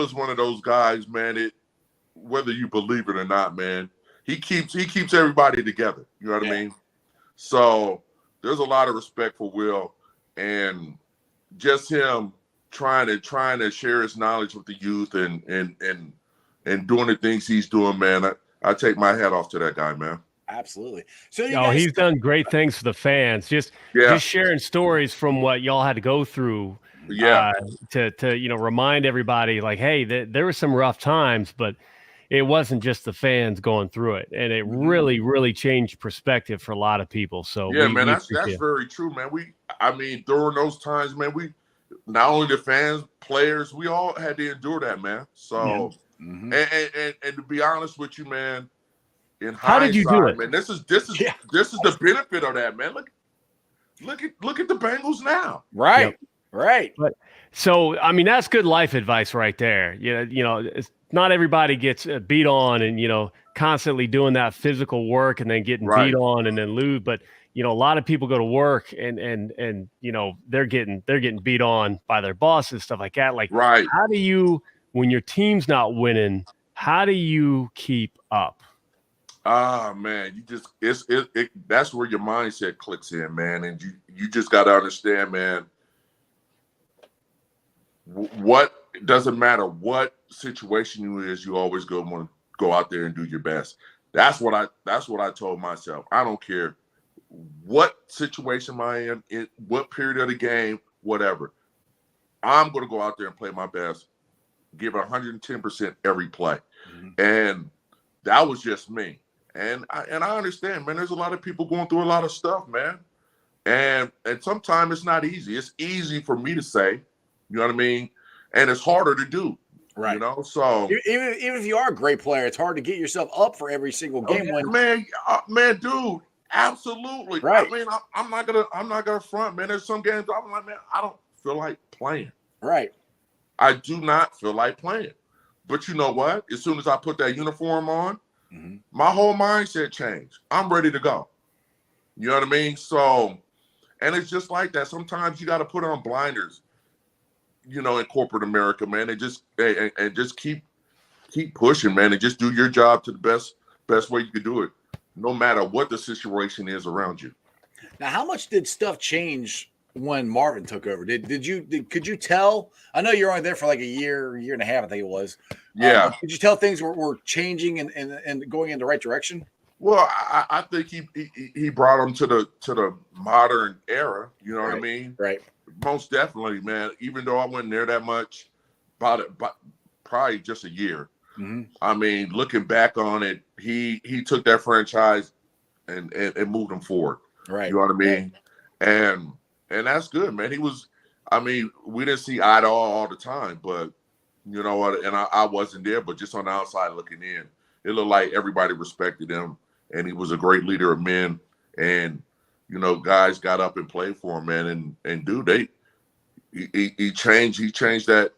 is one of those guys, man. Whether you believe it or not, man, he keeps everybody together. You know what I mean? So there's a lot of respect for Will, and just him trying to share his knowledge with the youth and doing the things he's doing, man. I take my hat off to that guy, man. Absolutely. So he's done great things for the fans. Just sharing stories from what y'all had to go through. Yeah. To remind everybody, like, hey, there were some rough times, but it wasn't just the fans going through it, and it really, really changed perspective for a lot of people. So man, that's very true, man. During those times, man, we not only the fans, players, we all had to endure that, man. So, and to be honest with you, man, in How did you do hindsight, it? man, this is the benefit of that, man. Look at the Bengals now. Right. Yep. Right. But so, I mean, that's good life advice right there. It's not everybody gets beat on and, constantly doing that physical work and then getting Right. beat on and then lose. But, a lot of people go to work and they're getting beat on by their bosses, stuff like that. Like, Right. how do you, when your team's not winning, how do you keep up? Man, you just that's where your mindset clicks in, man, and you just got to understand, man. What doesn't matter what situation you is, you always want to go out there and do your best. That's what I told myself. I don't care what situation I am in, what period of the game, whatever. I'm going to go out there and play my best, give 110% every play, and that was just me. And I understand, man. There's a lot of people going through a lot of stuff, man, and sometimes it's not easy. It's easy for me to say, you know what I mean, and it's harder to do, right? So even if you are a great player, it's hard to get yourself up for every single game. Man, dude, absolutely, right? I mean, I'm not gonna front, man. There's some games I'm like, man, I don't feel like playing. Right. I do not feel like playing. But you know what? As soon as I put that uniform on, my whole mindset changed. I'm ready to go. You know what I mean? So, and it's just like that. Sometimes you got to put on blinders, in corporate America, man, and just keep pushing, man, and just do your job to the best way you can do it, no matter what the situation is around you. Now, how much did stuff change when Marvin took over? Could you tell? I know you're only there for like a year and a half, I think it was. Yeah. Could you tell things were changing and going in the right direction? Well, I think he brought him to the modern era. You know what I mean? Right. Most definitely, man. Even though I wasn't there that much, but probably just a year. I mean, looking back on it, he took that franchise and moved them forward. Right. You know what I mean? Yeah. And that's good, man. He was. I mean, we didn't see eye to eye all the time, but you know what? And I wasn't there, but just on the outside looking in, it looked like everybody respected him, and he was a great leader of men. And guys got up and played for him, man. And dude, he changed the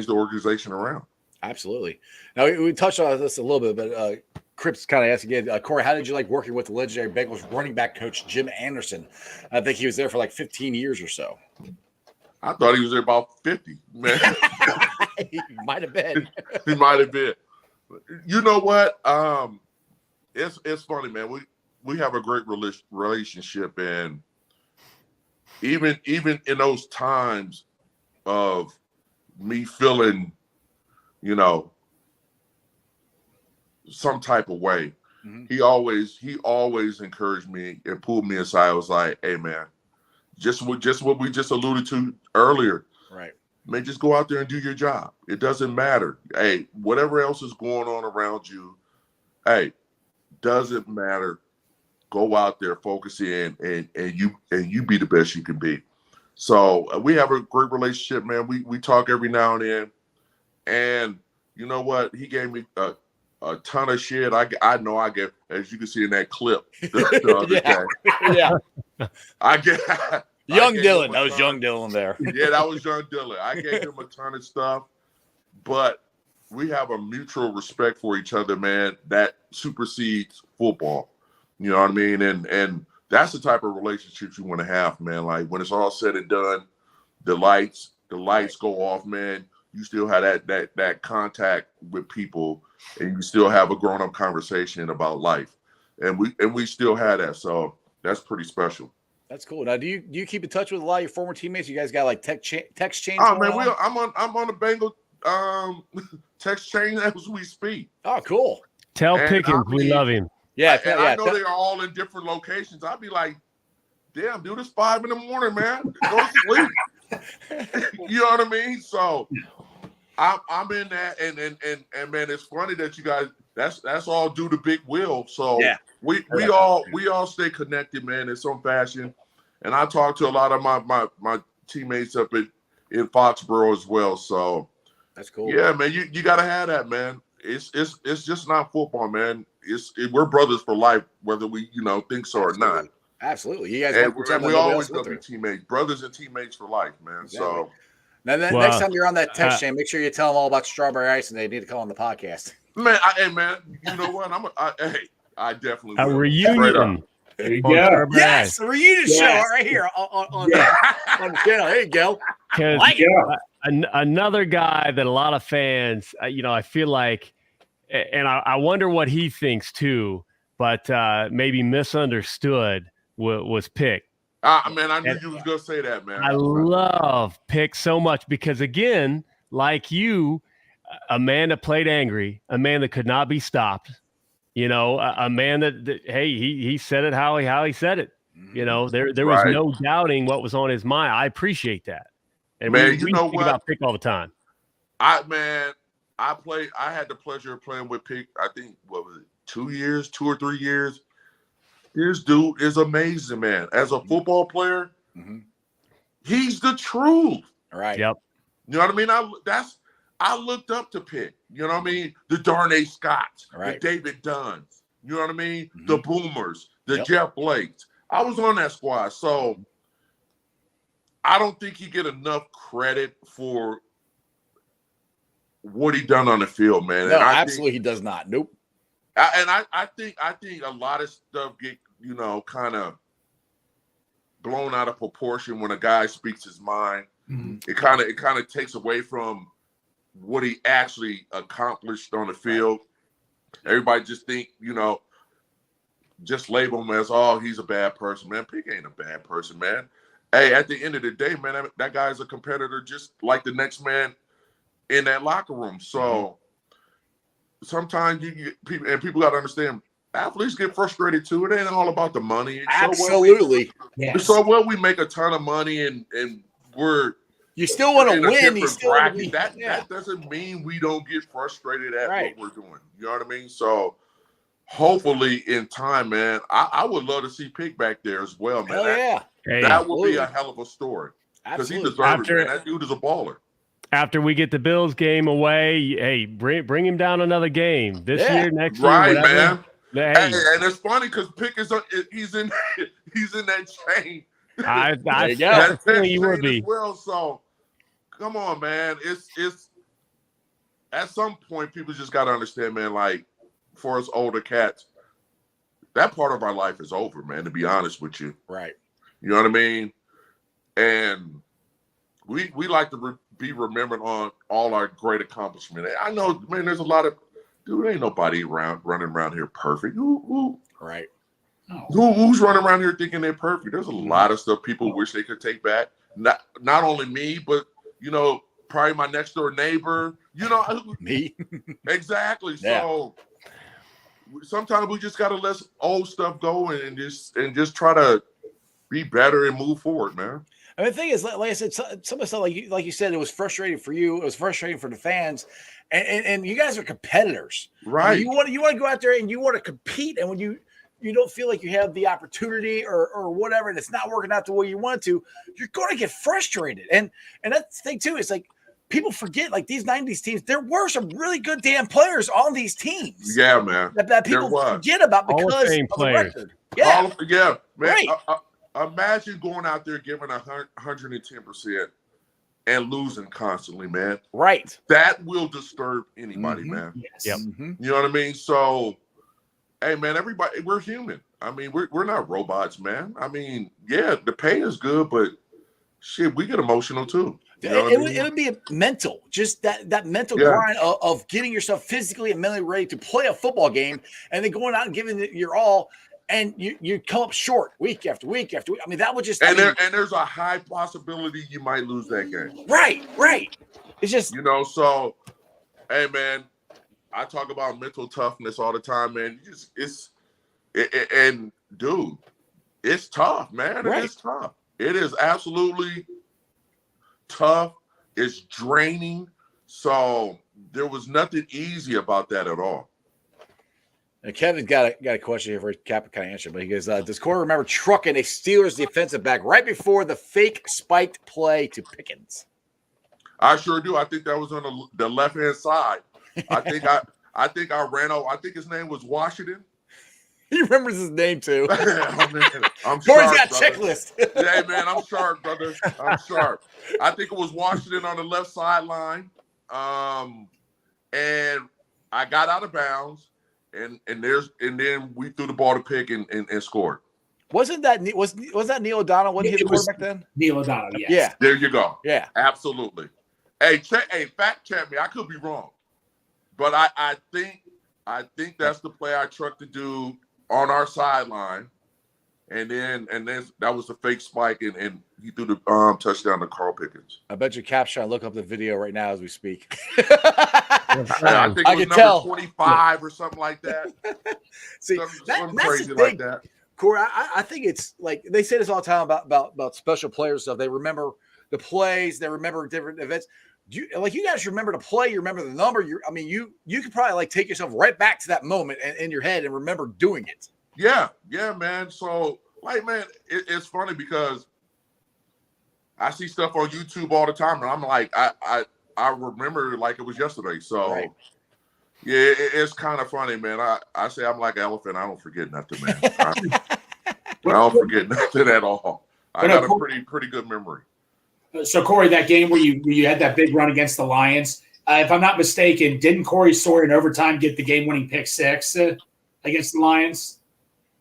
organization around. Absolutely. Now we touched on this a little bit, but Cripps kind of asked again, Corey, how did you like working with the legendary Bengals running back coach Jim Anderson? I think he was there for like 15 years or so. I thought he was there about 50, man. He might have been. He might have been. You know what? It's funny, man. We have a great relationship, and even in those times of me feeling, some type of way, he always encouraged me and pulled me aside. I was like, hey, man, just what we just alluded to earlier. Right. Man, just go out there and do your job. It doesn't matter. Hey, whatever else is going on around you, hey, doesn't matter. Go out there, focus in, and you be the best you can be. So we have a great relationship, man. We talk every now and then, and you know what? He gave me a ton of shit. I know I get, as you can see in that clip the other day. Yeah. I get Young Dillon. That was young Dillon there. Yeah, that was young Dillon. I gave him a ton of stuff, but we have a mutual respect for each other, man, that supersedes football. You know what I mean? And that's the type of relationships you want to have, man. Like when it's all said and done, the lights go off, man. You still have that contact with people, and you still have a grown-up conversation about life. And we still have that. So that's pretty special. That's cool. Now, do you keep in touch with a lot of your former teammates? You guys got like text chains? Oh man, I'm on the Bengal text chain as we speak. Oh, cool. Tell Pickens we love him. Yeah, I know they are all in different locations. I'd be like, damn, dude, it's 5 a.m, man. Go to sleep. You know what I mean? So I'm in that, and man, it's funny that you guys. That's all due to Big Will. So yeah. we all stay connected, man, in some fashion. And I talk to a lot of my teammates up in Foxborough as well. So that's cool. Yeah, man, you gotta have that, man. It's just not football, man. we're brothers for life, whether we think so or not. Absolutely. You guys And pretend we like nobody always else gonna went be through. teammates, brothers and teammates for life, man. Exactly. So Now, Well, next time you're on that text chain, make sure you tell them all about Strawberry Ice and they need to come on the podcast. man, man, you know what? I definitely a will. reunion. There you on go. Strawberry Yes, Ice. a reunion show right here on the channel. There you go. 'Cause Like it. another guy that a lot of fans, I feel like, and I wonder what he thinks too, but maybe misunderstood was Pick. Man, I knew you was gonna say that, man. I love Pick so much because, again, like you, a man that played angry, a man that could not be stopped, a man that hey, he said it how he said it. There was no doubting what was on his mind. I appreciate that. And man, we think about Pick all the time. I had the pleasure of playing with Pick, I think, what was it, 2 or 3 years? This dude is amazing, man. As a football player, he's the truth. All right. Yep. You know what I mean? I looked up to Pick. You know what I mean? The Darnay Scotts, the David Dunns. You know what I mean? The Boomers, the Jeff Blakes. I was on that squad, so I don't think he get enough credit for what he done on the field, man. No, absolutely, he does not. Nope. I think a lot of stuff get kind of blown out of proportion when a guy speaks his mind. It kind of takes away from what he actually accomplished on the field. Everybody just think just label him as, oh, he's a bad person, man. Pick ain't a bad person, man. Hey, at the end of the day, man, that guy's a competitor just like the next man in that locker room. So sometimes people got to understand, athletes get frustrated too. It ain't all about the money. Absolutely. So we make a ton of money and you still want to win. You still want to be, that doesn't mean we don't get frustrated at what we're doing. You know what I mean? So hopefully in time, man, I would love to see Pick back there as well, man. Hell yeah. That would be a hell of a story. Because he deserves it, man. That dude is a baller. After we get the Bills game away, hey, bring him down another game this year, next year, right, whatever. Man. Hey. And it's funny because Pick he's in that chain. I think you would be. As well, so come on, man. It's at some point people just got to understand, man. Like for us older cats, that part of our life is over, man. To be honest with you, right? You know what I mean? And we like to be remembered on all our great accomplishments. I know, man. There's a lot of ain't nobody running around here perfect. Right. Who's running around here thinking they're perfect? There's a lot of stuff people wish they could take back. Not only me, but probably my next door neighbor. Me. Exactly. Yeah. So sometimes we just gotta let old stuff go and just try to be better and move forward, man. I mean, the thing is, like I said, some of the stuff, like you said, it was frustrating for you. It was frustrating for the fans, and you guys are competitors, right? I mean, you want to go out there and you want to compete, and when you don't feel like you have the opportunity or whatever, and it's not working out the way you want to, you're going to get frustrated. And that's the thing too. It's like people forget, like these '90s teams, there were some really good damn players on these teams. Yeah, man. That people forget about because of the record. Yeah, man. Right. Imagine going out there giving 110% and losing constantly, man. Right. That will disturb anybody, man. Yes. Yep. You know what I mean? So, hey, man, everybody, we're human. I mean, we're not robots, man. I mean, yeah, the pay is good, but shit, we get emotional too. You know it would be mental, just that mental grind of getting yourself physically and mentally ready to play a football game, and then going out and giving it your all. And you come up short week after week after week. I mean, that would just and there's a high possibility you might lose that game. Right. It's just so hey man, I talk about mental toughness all the time, man. And dude, it's tough, man. It is tough. It is absolutely tough. It's draining. So there was nothing easy about that at all. And Kevin's got a question here for Cap to kind of answer, but he goes, does Corey remember trucking a Steelers defensive back right before the fake spiked play to Pickens? I sure do. I think that was on the left-hand side. I I think I ran over. I think his name was Washington. He remembers his name too. Oh, man, I'm Corey's sharp, got a brother. checklist. Hey, man, I'm sharp, brother. I'm sharp. I think it was Washington on the left sideline. And I got out of bounds, and then we threw the ball to pick and scored. Wasn't that was that Neil O'Donnell? Wasn't he the quarterback then? Neil O'Donnell, yes. Yeah. There you go. Yeah. Absolutely. Hey, fact check me. I could be wrong, but I think that's the play I trucked the dude on our sideline, and then that was the fake spike, and he threw the touchdown to Carl Pickens. I bet you Cap's trying to look up the video right now as we speak. I think it was number 25 or something like that. See, something that's crazy the thing. like that. Corey, I think it's like they say this all the time about special players stuff. They remember the plays, they remember different events. You guys remember the play, you remember the number. You could probably like take yourself right back to that moment in your head and remember doing it. Yeah, man. So like, man, it's funny because I see stuff on YouTube all the time, and I'm like, I remember like it was yesterday. So right. Yeah, it's kind of funny, man. I say I'm like an elephant. I don't forget nothing, man. I don't forget nothing at all. I got a pretty good memory. So, Corey, that game where you had that big run against the Lions, if I'm not mistaken, didn't Corey Sawyer in overtime get the game-winning pick six against the Lions?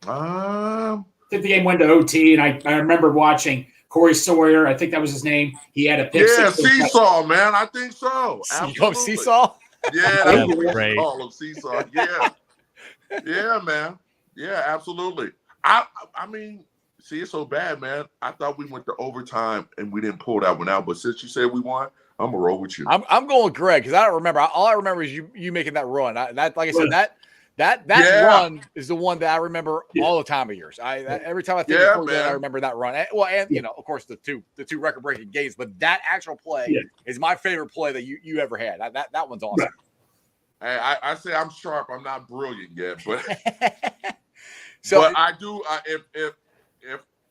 I think the game went to OT, and I remember watching Corey Sawyer. I think that was his name. He had a pick six. Yeah, Seesaw, man. I think so. You call him Seesaw? Yeah, that's That's what great. we call him, Seesaw. Yeah. Yeah, man. Yeah, absolutely. I mean, see, it's so bad, man. I thought we went to overtime and we didn't pull that one out. But since you said we won, I'm gonna roll with you. I'm going with Greg because I don't remember. All I remember is you making that run. Like I said, that run is the one that I remember all the time of yours. Every time I think of Corey Dillon, I remember that run. And of course, the two record breaking games. But that actual play is my favorite play that you ever had. That one's awesome. Hey, I say I'm sharp. I'm not brilliant yet, but so but I do.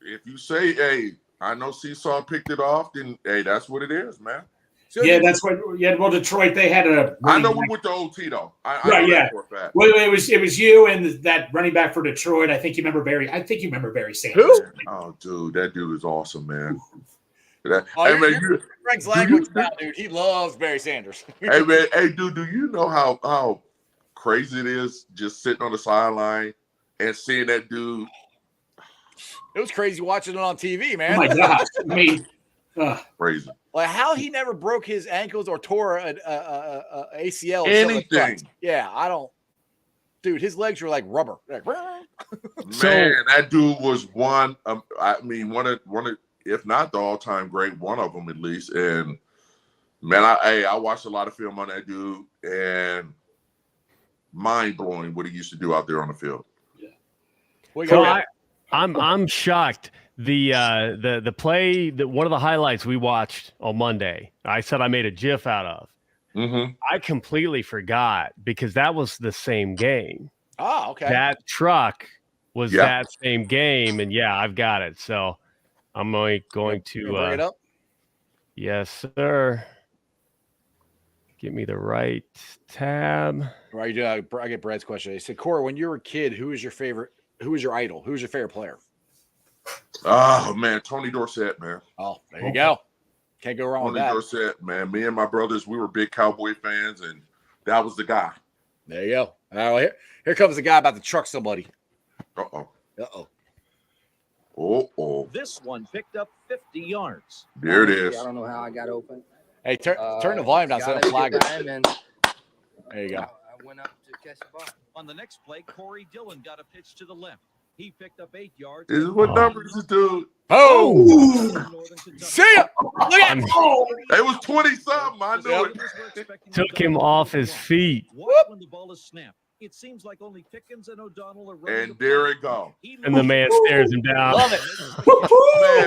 If you say, hey, I know Seesaw picked it off, then hey, that's what it is, man. So that's what. Yeah, well, Detroit, they had a. I know we went to OT though. I know that for a fact. Well, it was you and that running back for Detroit. I think you remember Barry Sanders. Who? Oh, dude, that dude is awesome, man. Greg's language now, dude. He loves Barry Sanders. Hey, man. Hey, dude, do you know how crazy it is just sitting on the sideline and seeing that dude? It was crazy watching it on TV, man. Oh my gosh! I mean, crazy. Like how he never broke his ankles or tore an ACL. Or anything. Yeah, I don't. Dude, his legs were like rubber. Like, man, that dude was one. I mean, one of, if not the all-time great, one of them at least. And man, I watched a lot of film on that dude, and mind blowing what he used to do out there on the field. Yeah. So I'm shocked. The play that one of the highlights we watched on Monday, I said I made a GIF out of. Mm-hmm. I completely forgot because that was the same game. Oh, okay. That truck was that same game, and I've got it. So I'm going to bring it up. Yes, sir. Give me the right tab. Right, you do. I get Brad's question. He said, Corey, when you were a kid, who was your favorite? Who was your idol? Who was your favorite player? Oh man, Tony Dorsett, man. Oh, there you go. Can't go wrong with that. Tony Dorsett, man. Me and my brothers, we were big Cowboy fans, and that was the guy. There you go. Well, here comes the guy about to truck somebody. Uh-oh. This one picked up 50 yards. There it is. I don't know how I got open. Hey, turn the volume down so the flag. There you go. I went up to catch the ball. On the next play, Corey Dillon got a pitch to the left. He picked up 8 yards. This is what number is this dude? Oh! See ya! Look at him! It was 20-something. I knew it. Took him off his feet. When the ball is snapped, it seems like only Pickens and O'Donnell are and there it go. And the man stares him down. Love it.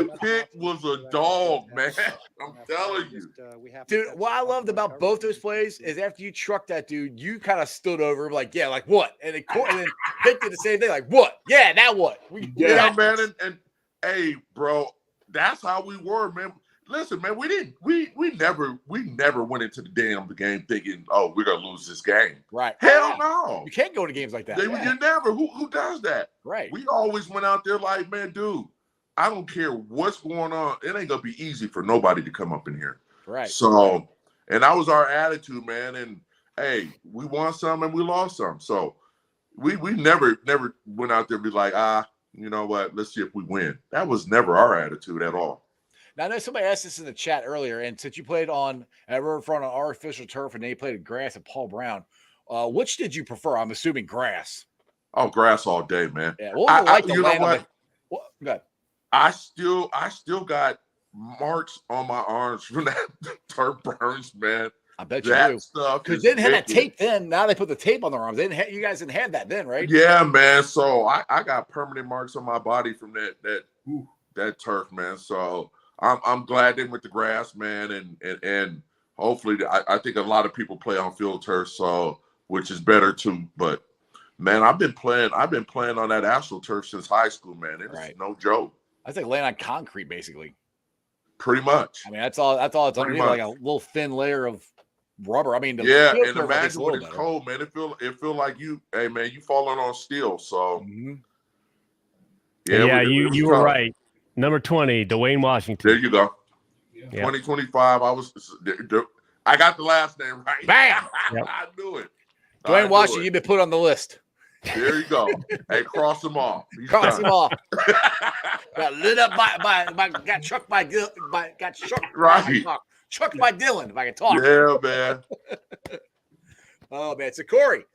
Man, Pick was a dog, man. I'm telling you. Dude, what I loved about both those plays is after you trucked that dude, you kind of stood over him like, like what? And then Pick did the same thing, like, what? Yeah, now what? Yeah, man. And hey, bro, that's how we were, man. listen, man, we never went into the damn game thinking, oh, we're gonna lose this game. Right. Hell no. You can't go to games like that. You never. Who does that? Right. We always went out there like, man, dude, I don't care what's going on. It ain't gonna be easy for nobody to come up in here. Right. So, and that was our attitude, man. And hey, we won some and we lost some. So we never went out there and be like, you know what? Let's see if we win. That was never our attitude at all. Now, I know somebody asked this in the chat earlier, and since you played on at Riverfront on our official turf and they played at grass at Paul Brown, which did you prefer? I'm assuming grass. Oh, grass all day, man. Yeah. What was it like to you know land on what? the, Go ahead. I still got marks on my arms from that turf burns, man. I bet you that do. Stuff because they didn't have that tape then. Now they put the tape on their arms. They didn't you guys didn't have that then, right? Yeah, man. So I got permanent marks on my body from that turf, man. So I'm glad they went to grass, man, and hopefully I think a lot of people play on field turf, so which is better too. But man, I've been playing on that AstroTurf since high school, man. It's no joke. I think laying on concrete basically. Pretty much. I mean, that's all it's underneath, like a little thin layer of rubber. I mean, and imagine when it's cold, man. It feel like you falling on steel. So you were right. Number 20, Dwayne Washington. There you go. Yeah. 2025. I got the last name right. Bam! Yep. I knew it. Dwayne Washington, you've been put on the list. There you go. Hey, cross him off. Cross him off. Got lit up by got chucked by right. Chucked by Dillon, if I can talk. Yeah, man. Oh man. So Corey,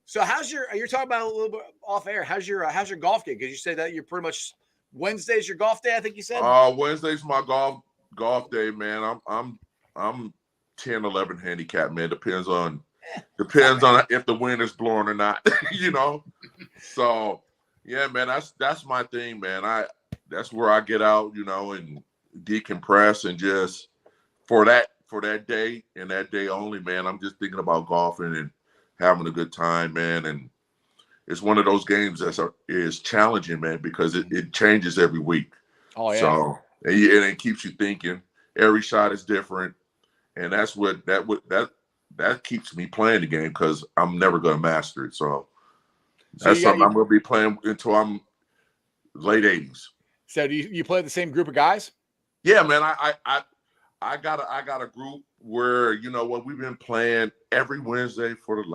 so you're talking about a little bit off air. How's your golf game? Because you said that you're pretty much Wednesday's your golf day, I think you said. Wednesday's my golf day, man. I'm 10, 11 handicap, man. Depends on if the wind is blowing or not, you know. So yeah, man, that's my thing, man. That's where I get out, you know, and decompress and just for that day and that day only, man. I'm just thinking about golfing and having a good time, man. And it's one of those games that is challenging, man, because it changes every week. Oh yeah. So and it keeps you thinking. Every shot is different, and that's that keeps me playing the game because I'm never going to master it. So that's something I'm going to be playing until I'm late 80s. So do you play the same group of guys? Yeah, man. I got a group where, you know what, we've been playing every Wednesday for the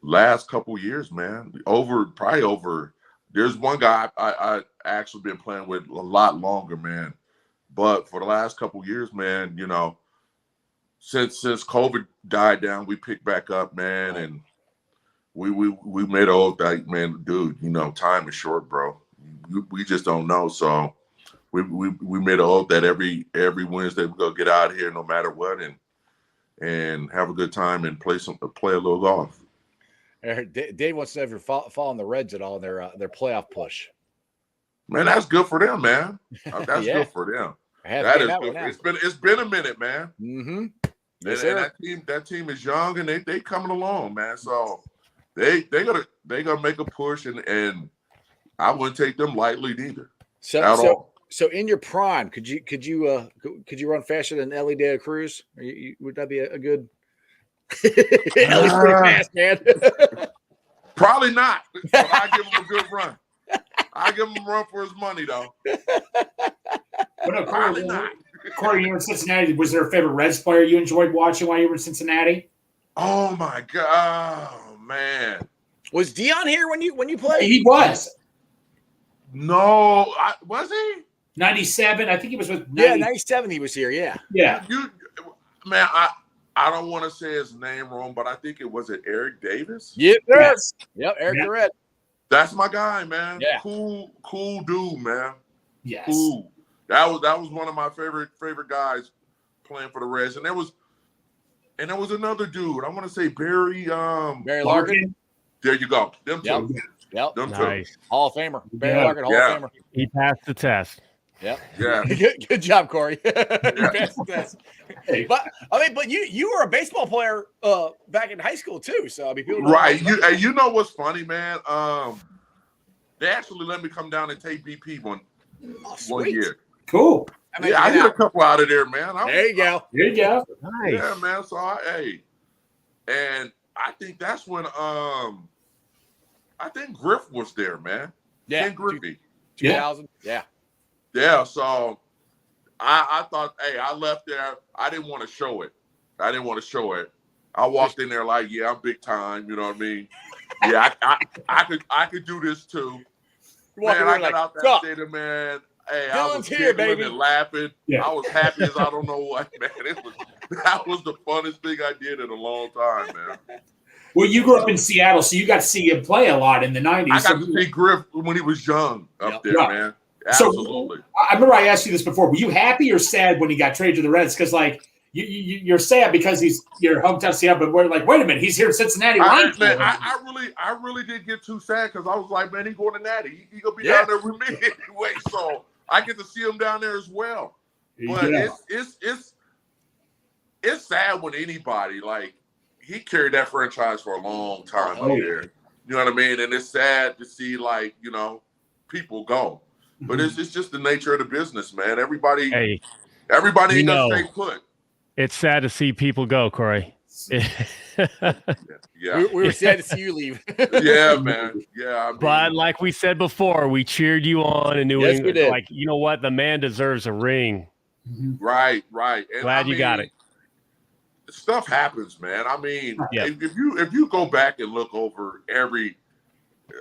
last couple years, man. Probably over. There's one guy I actually been playing with a lot longer, man. But for the last couple years, man, you know, since COVID died down, we picked back up, man, and we made an oath that, man, dude, you know, time is short, bro. We just don't know. So we made an oath that every Wednesday we're gonna get out of here no matter what and have a good time and play a little golf. Dave wants to know if you're following the Reds at all in their playoff push. Man, that's good for them, man. That's good for them. That is good. It's been a minute, man. Mm-hmm. Yes, and that team is young and they coming along, man. So they gonna make a push and I wouldn't take them lightly either. So in your prime, could you run faster than Ellie De La Cruz? Would that be a good? Ellie's pretty fast, man. Probably not. But I give him a good run. I give him a run for his money, though. Probably not. Corey, you were in Cincinnati. Was there a favorite Reds player you enjoyed watching while you were in Cincinnati? Oh my God, oh, man! Was Dion here when you played? He was. No, was he? 97. I think he was with. 97. He was here. Yeah. Man, I don't want to say his name wrong, but I think it was Eric Davis. Yes. Yep. Eric the Red. That's my guy, man. Yeah. Cool dude, man. Yes. Cool. That was one of my favorite guys playing for the Reds, and there was another dude. I want to say Barry Larkin. There you go. Them two. Yep. Them nice. two. Hall of Famer. Barry Larkin, Hall of Famer. He passed the test. Yep. Yeah. Good job, Corey. You passed the test. But you were a baseball player back in high school too. So I mean, people right. You know what's funny, man? They actually let me come down and take BP one year. Cool. I mean, Yeah, I hit a couple out of there, man. there you go. There you go. Nice. Yeah, man. So and I think that's when I think Griff was there, man. Yeah, Ken Griffey. 2000. Yeah. Yeah. So I thought, hey, I left there. I didn't want to show it. I walked in there like, yeah, I'm big time. You know what I mean? Yeah, I could do this too. Man, I got out that stadium, man. Hey, I was here, giggling baby. and laughing. Yeah. I was happy as I don't know what, man. That was the funnest thing I did in a long time, man. Well, you grew up in Seattle, so you got to see him play a lot in the 90s. I got to see Griff when he was young up there, Yeah. man. So, Absolutely. I remember I asked you this before. Were you happy or sad when he got traded to the Reds? Because, like, you're sad because he's your hometown Seattle, but we're like, wait a minute, he's here in Cincinnati. I really did get too sad because I was like, man, he's going to Natty. He gonna be down there with me anyway, so I get to see him down there as well. But it's sad when anybody, like, he carried that franchise for a long time up there. You know what I mean? And it's sad to see, like, you know, people go. But it's just the nature of the business, man. Everybody ain't gonna stay put. It's sad to see people go, Corey. Yeah. We were sad to see you leave. Yeah, man. Yeah. I mean, But like we said before, we cheered you on in New England. we did. Like, you know what? The man deserves a ring. Right. And Glad you got it. Stuff happens, man. I mean, if you go back and look over every,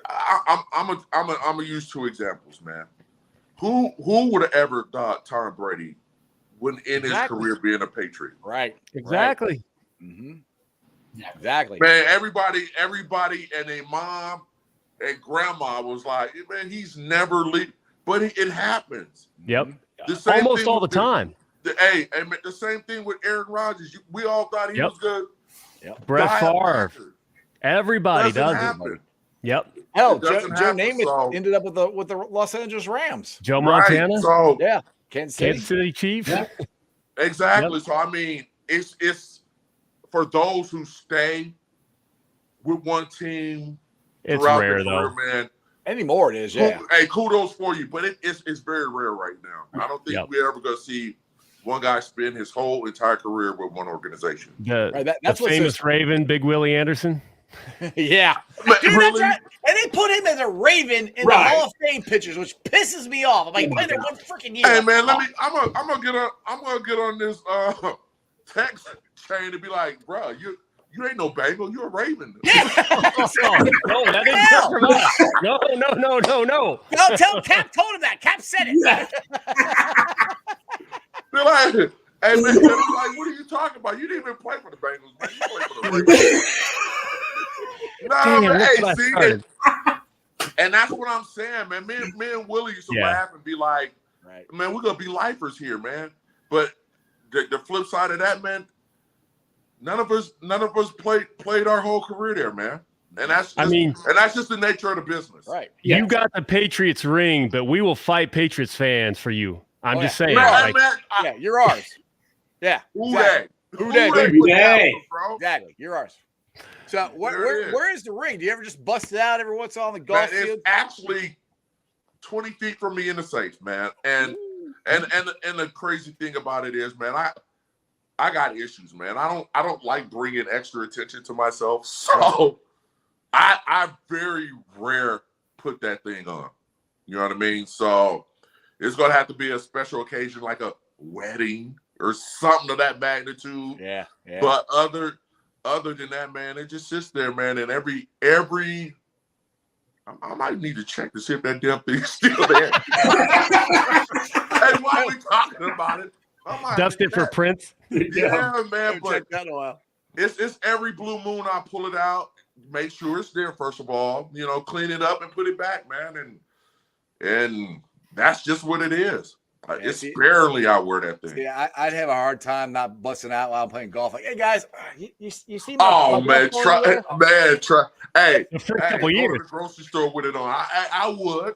I'm gonna use two examples, man. Who would have ever thought Tom Brady would end his career being a Patriot? Right. Exactly. Right. Mm-hmm. Exactly. Man, everybody and their mom and grandma was like, man, he's never leave. But it happens. Yep. The same Almost thing all the time. The same thing with Aaron Rodgers. We all thought he was good. Yep. Brett Favre. Everybody does it. Yep. Hell, Joe Namath ended up with the Los Angeles Rams. Joe Montana. So Kansas City Chiefs. Yeah. Exactly. Yep. So I mean, it's for those who stay with one team. It's rare though, man. Anymore it is, yeah. Hey, kudos for you, but it's very rare right now. I don't think we're ever gonna see one guy spend his whole entire career with one organization. That's the famous Raven, Big Willie Anderson. Yeah. Dude, really? That's right. And they put him as a Raven in the Hall of Fame pictures, which pisses me off. I'm like, play there one freaking year. Hey man, I'm gonna get on this text chain to be like, bro, you ain't no Bengal, you're a Raven. Yeah. No, that ain't from us. No. No, tell Cap told him that. Cap said it. Yeah. They're like, hey man, they're like, what are you talking about? You didn't even play for the Bengals, man. You played for the Ravens. And that's what I'm saying, man. Me and Willie used to laugh and be like, man, we're gonna be lifers here, man. But the flip side of that, man, none of us played our whole career there, man. And that's just the nature of the business. Right. You got the Patriots ring, but we will fight Patriots fans for you. I'm just saying. Man, you're ours. Yeah. Who Exactly. You're ours. So where is the ring? Do you ever just bust it out every once in a while on the golf field? It's actually 20 feet from me in the safe, man. And the crazy thing about it is, man, I got issues, man. I don't like bringing extra attention to myself, so I very rare put that thing on. You know what I mean? So it's gonna have to be a special occasion, like a wedding or something of that magnitude. Yeah. But other than that, man, it just sits there, man. And every I might need to check to see if that damn thing's still there. Hey, why are we talking about it? Dust it for prints. Yeah, man. But it's every blue moon I pull it out, make sure it's there first of all. You know, clean it up and put it back, man. And that's just what it is. It's barely I wear that thing. Yeah, I'd have a hard time not busting out while I'm playing golf. Like, hey guys, you see? Oh man, try. Hey, couple years. Go to the grocery store with it on. I would.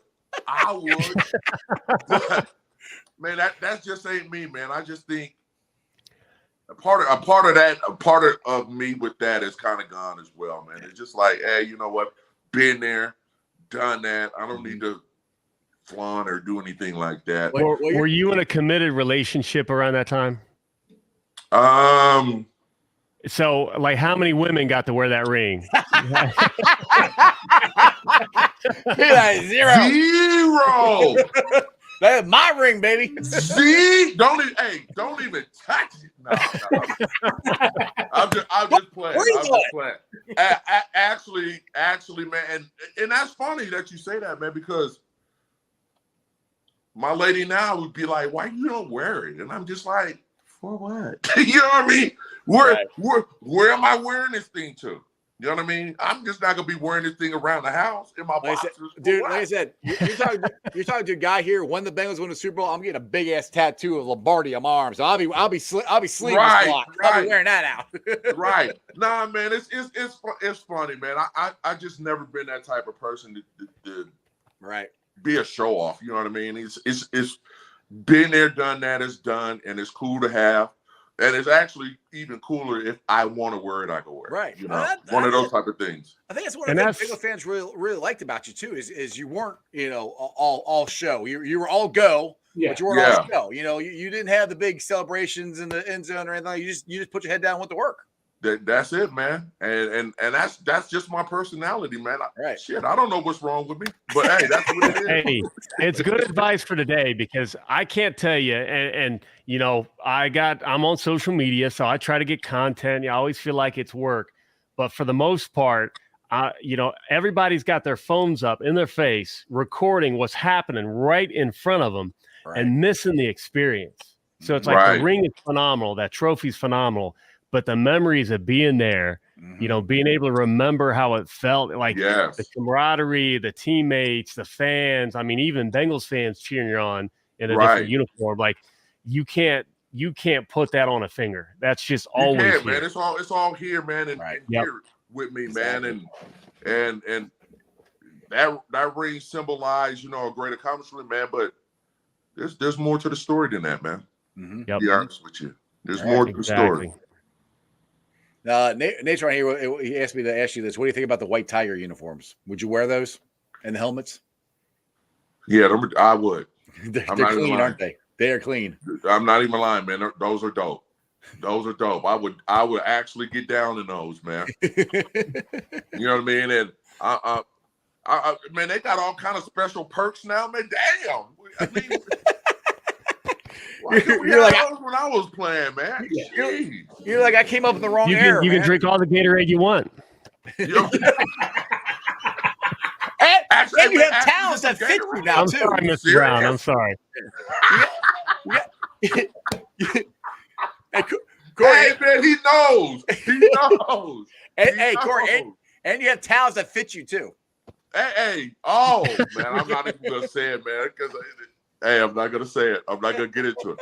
But man, that just ain't me, man. I just think a part of me with that is kind of gone as well, man. It's just like, hey, you know what? Been there, done that. I don't need to flaunt or do anything like that. Were you in a committed relationship around that time? So, like, how many women got to wear that ring? Zero. That's my ring, baby. See, don't even touch it. No. I'm just playing. Actually, man, and that's funny that you say that, man, because my lady now would be like, "Why you don't wear it?" And I'm just like, "For what?" You know what I mean? Where am I wearing this thing to? You know what I mean? I'm just not gonna be wearing this thing around the house in my boxers. Dude, like I said, you're talking to a guy here. When the Bengals win the Super Bowl, I'm getting a big ass tattoo of Lombardi on my arm. So I'll be sleeveless a lot. I'll be wearing that out. Right? Nah, man, it's funny, man. I just never been that type of person to be a show off. You know what I mean? It's been there, done that. It's done, and it's cool to have. And it's actually even cooler if I want to wear it, I can wear it. Right. You know, one of those type of things. I think that's one of the things Bengals fans really liked about you too, is you weren't, all show. You were all go, but you weren't all show. You know, you didn't have the big celebrations in the end zone or anything. You just put your head down and went to work. That's it, man. And that's just my personality, man. Shit, I don't know what's wrong with me, but hey, that's what it is. Hey, it's good advice for today, because I can't tell you, and I'm on social media, so I try to get content. I always feel like it's work, but for the most part, everybody's got their phones up in their face, recording what's happening right in front of them, and missing the experience. So it's like the ring is phenomenal, that trophy's phenomenal. But the memories of being there, being able to remember how it felt, like the camaraderie, the teammates, the fans. I mean, even Bengals fans cheering you on in a different uniform. Like, you can't put that on a finger. That's just always here. Man. It's all here, man, and here with me, man, and that ring symbolized, a great accomplishment, man. But there's more to the story than that, man. Mm-hmm. To be honest with you, there's more to the story. Nate's right here. He asked me to ask you this. What do you think about the white Tiger uniforms? Would you wear those and the helmets? Yeah, I would. They're clean, aren't they? They are clean. I'm not even lying, man. Those are dope. Those are dope. I would actually get down in those, man. You know what I mean? And man, they got all kind of special perks now, man. Damn. I mean, you're like when I was playing, man. You're like, I came up in the wrong era. You can drink all the Gatorade you want. And you have towels that fit you now, I'm too. sorry, Mr. Brown. I'm sorry. Hey, Corey, hey, man, he knows. He knows. Hey, Corey, and you have towels that fit you, too. Man, I'm not even going to say it, man, because I'm not going to say it. I'm not going to get into it.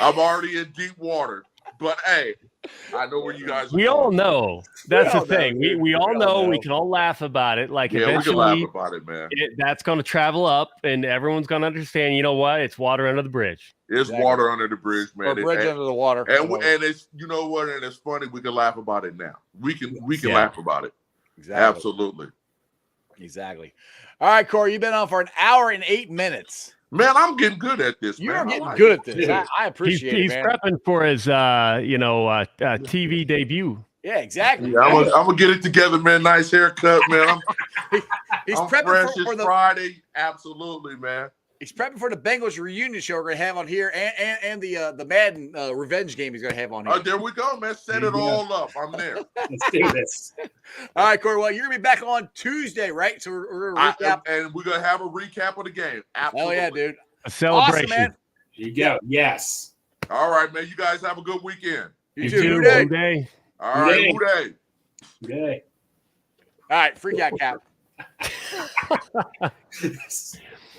I'm already in deep water. But, hey, I know where you guys are We going. all know. That's the thing. We all know. We can all laugh about it. Like, yeah, we can laugh eventually, about it, man. that's going to travel up, and everyone's going to understand, you know what? It's water under the bridge. It's water under the bridge, man. Or bridge under the water. And it's, you know what? And it's funny. We can laugh about it now. We can laugh about it. Exactly. Absolutely. Exactly. All right, Corey, you've been on for an hour and 8 minutes. Man, I'm getting good at this, You're man. getting good at this. I appreciate it, He's man. prepping for his, TV debut. Yeah, exactly. Yeah, I'm gonna get it together, man. Nice haircut, man. He's I'm prepping fresh for the Friday. Absolutely, man. He's prepping for the Bengals reunion show we're gonna have on here, and the Madden revenge game he's gonna have on here. There we go, man. Set it all up. I'm there. Let's do this. All right, Corey. Well, you're gonna be back on Tuesday, right? So we're gonna recap, and we're gonna have a recap of the game. Absolutely. Oh yeah, dude. A celebration. Awesome, man. Here you go. Yes. All right, man. You guys have a good weekend. You too. Who Day. All right, who day? Good. All right, freak out, Cap.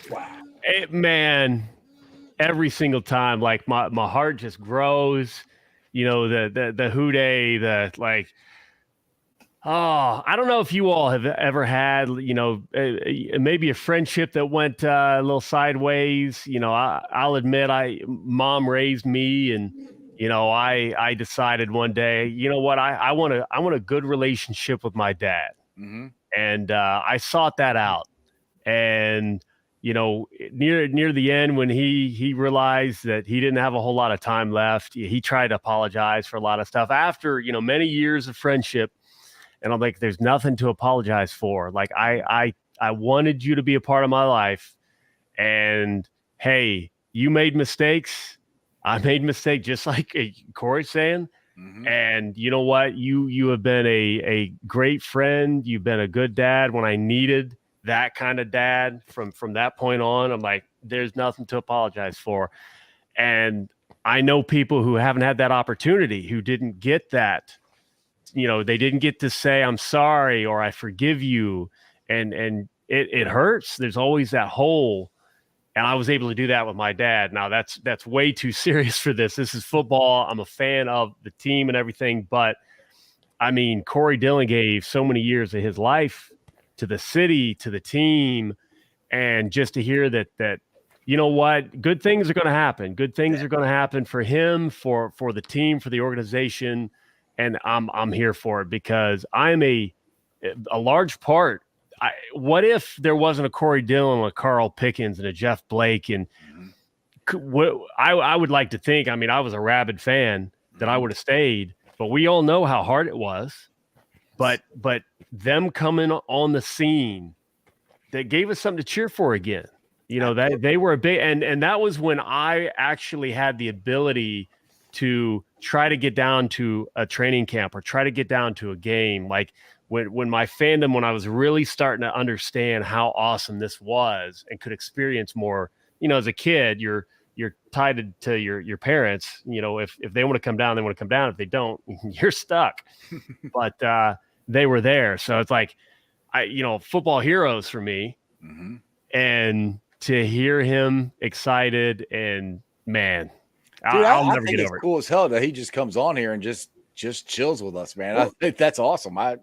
Wow. Man, every single time, like my heart just grows. The Who Day, I don't know if you all have ever had, maybe a friendship that went a little sideways. I'll admit, mom raised me, and I decided one day, you know what, I want a good relationship with my dad, and I sought that out, and near the end when he realized that he didn't have a whole lot of time left, he tried to apologize for a lot of stuff after, many years of friendship. And I'm like, there's nothing to apologize for. Like I wanted you to be a part of my life, and hey, you made mistakes. I made mistakes, just like Corey's saying. Mhm. And you know what? You have been a great friend. You've been a good dad when I needed that kind of dad. From that point on, I'm like, there's nothing to apologize for. And I know people who haven't had that opportunity, who didn't get that. They didn't get to say, I'm sorry, or I forgive you. And it hurts. There's always that hole. And I was able to do that with my dad. Now that's way too serious for this. This is football. I'm a fan of the team and everything. But I mean, Corey Dillon gave so many years of his life to the city, to the team. And just to hear that, you know what, good things are going to happen. Good things are going to happen for him, for the team, for the organization. And I'm here for it, because I'm a large part. What if there wasn't a Corey Dillon, a Carl Pickens, and a Jeff Blake? And I would like to think, I mean, I was a rabid fan, that I would have stayed, but we all know how hard it was. But them coming on the scene, that gave us something to cheer for again. That they were a big, and that was when I actually had the ability to try to get down to a training camp or try to get down to a game. Like when my fandom, when I was really starting to understand how awesome this was and could experience more, as a kid, you're tied to your parents. If they want to come down, they want to come down. If they don't, you're stuck. But they were there. So it's like, football heroes for me. Mm-hmm. And to hear him excited, and man, Dude, I'll I never think get it's over it. cool as hell that he just comes on here and just chills with us, man. I think that's awesome. Well,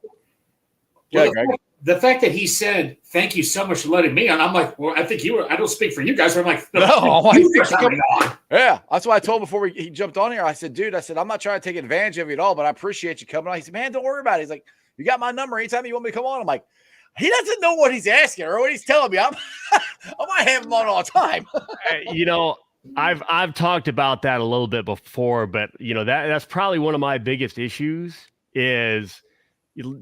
the fact that he said, thank you so much for letting me on, I'm like, well, I think I don't speak for you guys. I'm like, No, I'm like, you were coming on. Yeah, that's what I told him before he jumped on here. I said, dude, I'm not trying to take advantage of you at all, but I appreciate you coming on. He said, man, don't worry about it. He's like, you got my number anytime you want me to come on. I'm like, he doesn't know what he's asking or what he's telling me. I might have him on all the time. I've talked about that a little bit before, but that's probably one of my biggest issues is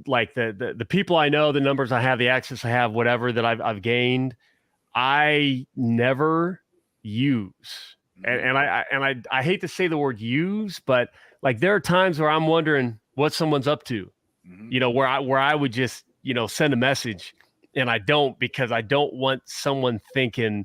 like the people I know, the numbers I have, the access I have, whatever that I've gained, I never use. And I hate to say the word use, but like there are times where I'm wondering what someone's up to, where I would just, send a message, and I don't, because I don't want someone thinking,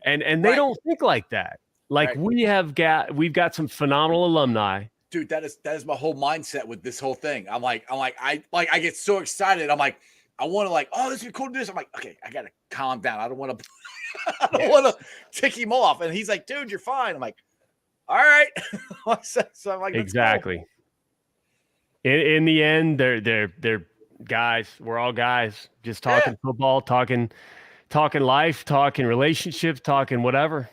and they Right. don't think like that. Like Right. we've got some phenomenal alumni. Dude, that is my whole mindset with this whole thing. I get so excited. I'm like, I want to oh, this would be cool to do this. I'm like, okay, I gotta calm down. I don't want to I don't want to tick him off. And he's like, dude, you're fine. I'm like, all right. So I'm like, Exactly. In the end, they're guys. We're all guys, just talking football, talking life, talking relationships, talking whatever.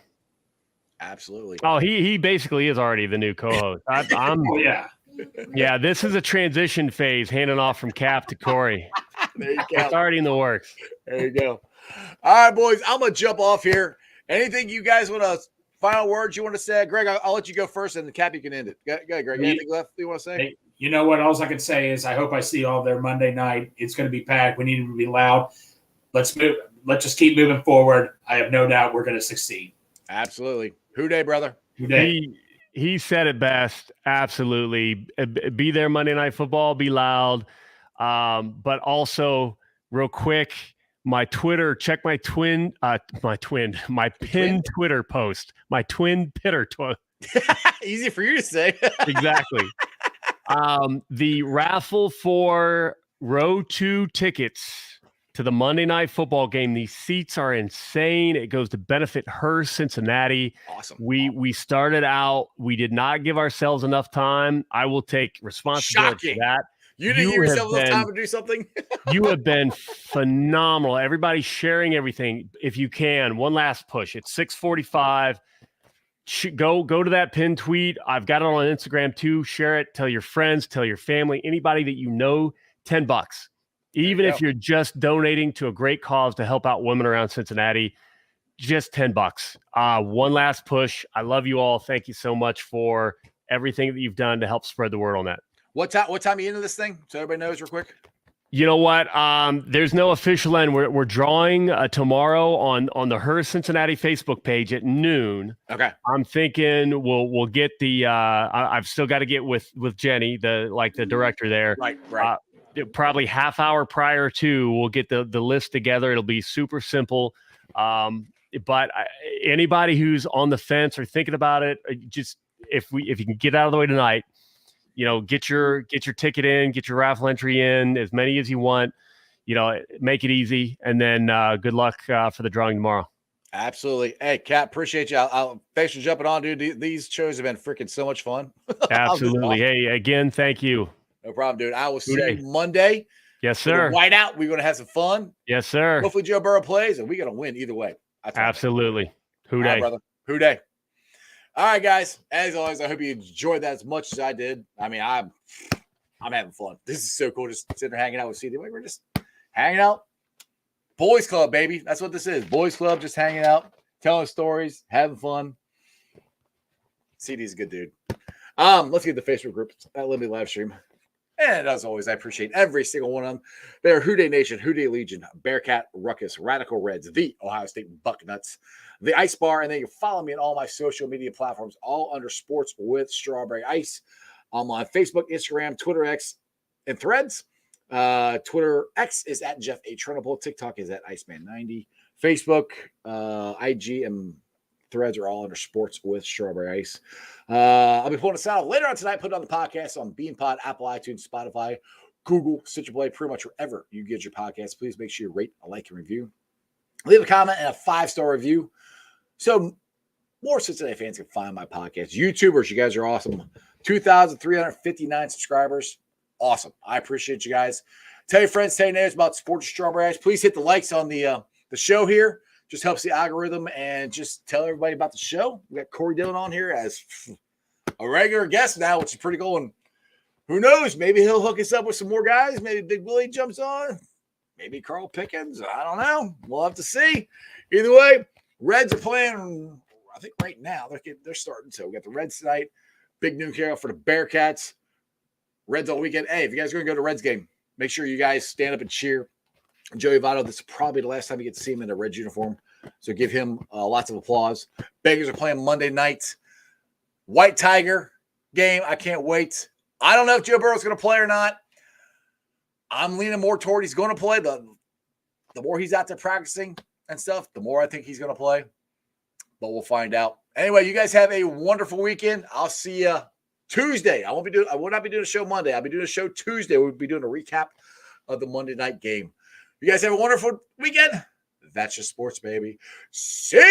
Absolutely. Oh, he basically is already the new co-host. I'm Oh, yeah. Yeah, this is a transition phase, handing off from Cap to Corey. There you It's go. already in the works. There you go. All right, boys, I'm gonna jump off here. Anything you guys want to final words you want to say? Greg, I'll let you go first, and the Cap, you can end it. Go ahead, Greg. Anything left you want to say? Hey, you know what? All I can say is I hope I see you all there Monday night. It's going to be packed. We need to be loud. Let's move. Let's just keep moving forward. I have no doubt we're going to succeed. Absolutely. Who day, brother? He said it best. Absolutely. Be there Monday Night Football. Be loud. But also, real quick, my Twitter. Check my pinned Twitter post. My twin pitter. Easy for you to say. Exactly. The raffle for row 2 tickets to the Monday Night Football game. These seats are insane. It goes to benefit her Cincinnati. Awesome. We started out. We did not give ourselves enough time. I will take responsibility for that. You didn't give yourself enough time to do something? You have been phenomenal. Everybody sharing everything. If you can, one last push. It's 6:45. Go to that pinned tweet. I've got it on Instagram too. Share it. Tell your friends. Tell your family. Anybody that you know. $10. Even if you're just donating to a great cause to help out women around Cincinnati, just $10. One last push. I love you all. Thank you so much for everything that you've done to help spread the word on that. What time are you into this thing? So everybody knows real quick. You know what? There's no official end. We're drawing tomorrow on the Her Cincinnati Facebook page at noon. Okay. I'm thinking we'll get the. I've still got to get with Jenny, the director there. Right. Probably half hour prior to, we'll get the list together. It'll be super simple. But anybody who's on the fence or thinking about it, just if you can get out of the way tonight. Get your ticket in, get your raffle entry in, as many as you want. Make it easy, and then good luck for the drawing tomorrow. Absolutely. Hey, Kat, appreciate you. Thanks for jumping on, dude. These shows have been freaking so much fun. Absolutely. Hey, again, thank you. No problem, dude. I will see you Monday. Yes, sir. Whiteout. We're going to have some fun. Yes, sir. Hopefully Joe Burrow plays, and we're going to win either way. Absolutely. Who day, brother? Who day? All right, guys. As always, I hope you enjoyed that as much as I did. I mean, I'm having fun. This is so cool. Just sitting there hanging out with CD. We're just hanging out. Boys Club, baby. That's what this is. Boys Club, just hanging out, telling stories, having fun. CD's a good dude. Let's get the Facebook group. Let me live stream. And as always, I appreciate every single one of them. They're Who Dey Nation, Who Dey Legion, Bearcat, Ruckus, Radical Reds, the Ohio State Bucknuts, the Ice Bar, and then you can follow me on all my social media platforms, all under Sports with Strawberry Ice. I'm on Facebook, Instagram, Twitter X, and Threads. Twitter X is at Jeff A. Trunable. TikTok is at Iceman90. Facebook, IG, and Threads are all under Sports with Strawberry Ice. I'll be pulling this out later on tonight. Put it on the podcast on BeanPod, Apple, iTunes, Spotify, Google, Stitcher Play, pretty much wherever you get your podcast. Please make sure you rate, like, and review. Leave a comment and a 5-star review so more Cincinnati fans can find my podcast. YouTubers, you guys are awesome. 2,359 subscribers. Awesome. I appreciate you guys. Tell your friends, tell your neighbors about Sports with Strawberry Ice. Please hit the likes on the show here. Just helps the algorithm, and just tell everybody about the show. We got Corey Dillon on here as a regular guest now, which is pretty cool. And who knows? Maybe he'll hook us up with some more guys. Maybe Big Willie jumps on. Maybe Carl Pickens. I don't know. We'll have to see. Either way, Reds are playing, I think right now. They're starting. So we got the Reds tonight. Big new carol for the Bearcats. Reds all weekend. Hey, if you guys are going to go to Reds game, make sure you guys stand up and cheer. Joey Votto, this is probably the last time you get to see him in a Reds uniform. So give him lots of applause. Bengals are playing Monday night. White Tiger game. I can't wait. I don't know if Joe Burrow's going to play or not. I'm leaning more toward he's going to play. The more he's out there practicing and stuff, the more I think he's going to play. But we'll find out. Anyway, you guys have a wonderful weekend. I'll see you Tuesday. I will not be doing a show Monday. I'll be doing a show Tuesday. We'll be doing a recap of the Monday night game. You guys have a wonderful weekend. That's just sports, baby. See ya!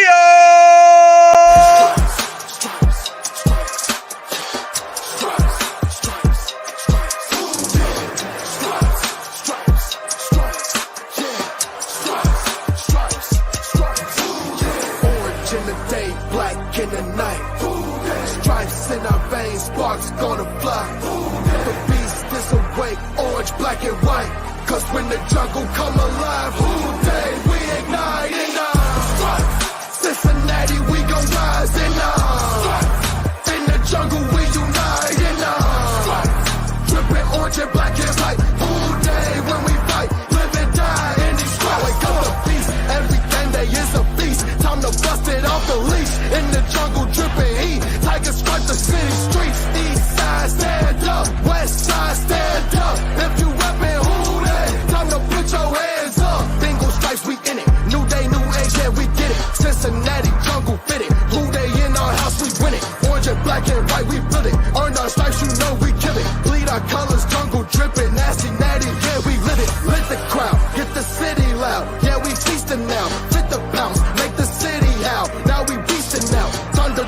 Orange in the day, black in the night. Stripes in our veins, sparks gonna fly. The beast is awake, orange, black, and white. Cause when the jungle come alive, who day we ignite and Cincinnati, we gon' rise and in the jungle we unite and dripping orange and black and white. Who day when we fight, live and die in these stripes. Wake up the beast, everything day is a feast. Time to bust it off the leash. In the jungle dripping heat, tiger stripe the city streets. East side stand up, west side stand up. If you reppin' who day, time to put your hands up. Bingo stripes, we in it. New day, new age, yeah, we get it. Cincinnati, jungle fitted. Who day in our house, we win it. Orange and black and white, we build it. Earn our stripes, you know we kill it. Bleed our colors, jungle dripping. Nasty, natty, yeah, we lit it. Lit the crowd, get the city loud. Yeah, we feasting now. Fit the pounce, make the city howl. Now we beastin' now. Thunder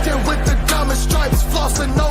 Rockin' with the diamond stripes, flossing no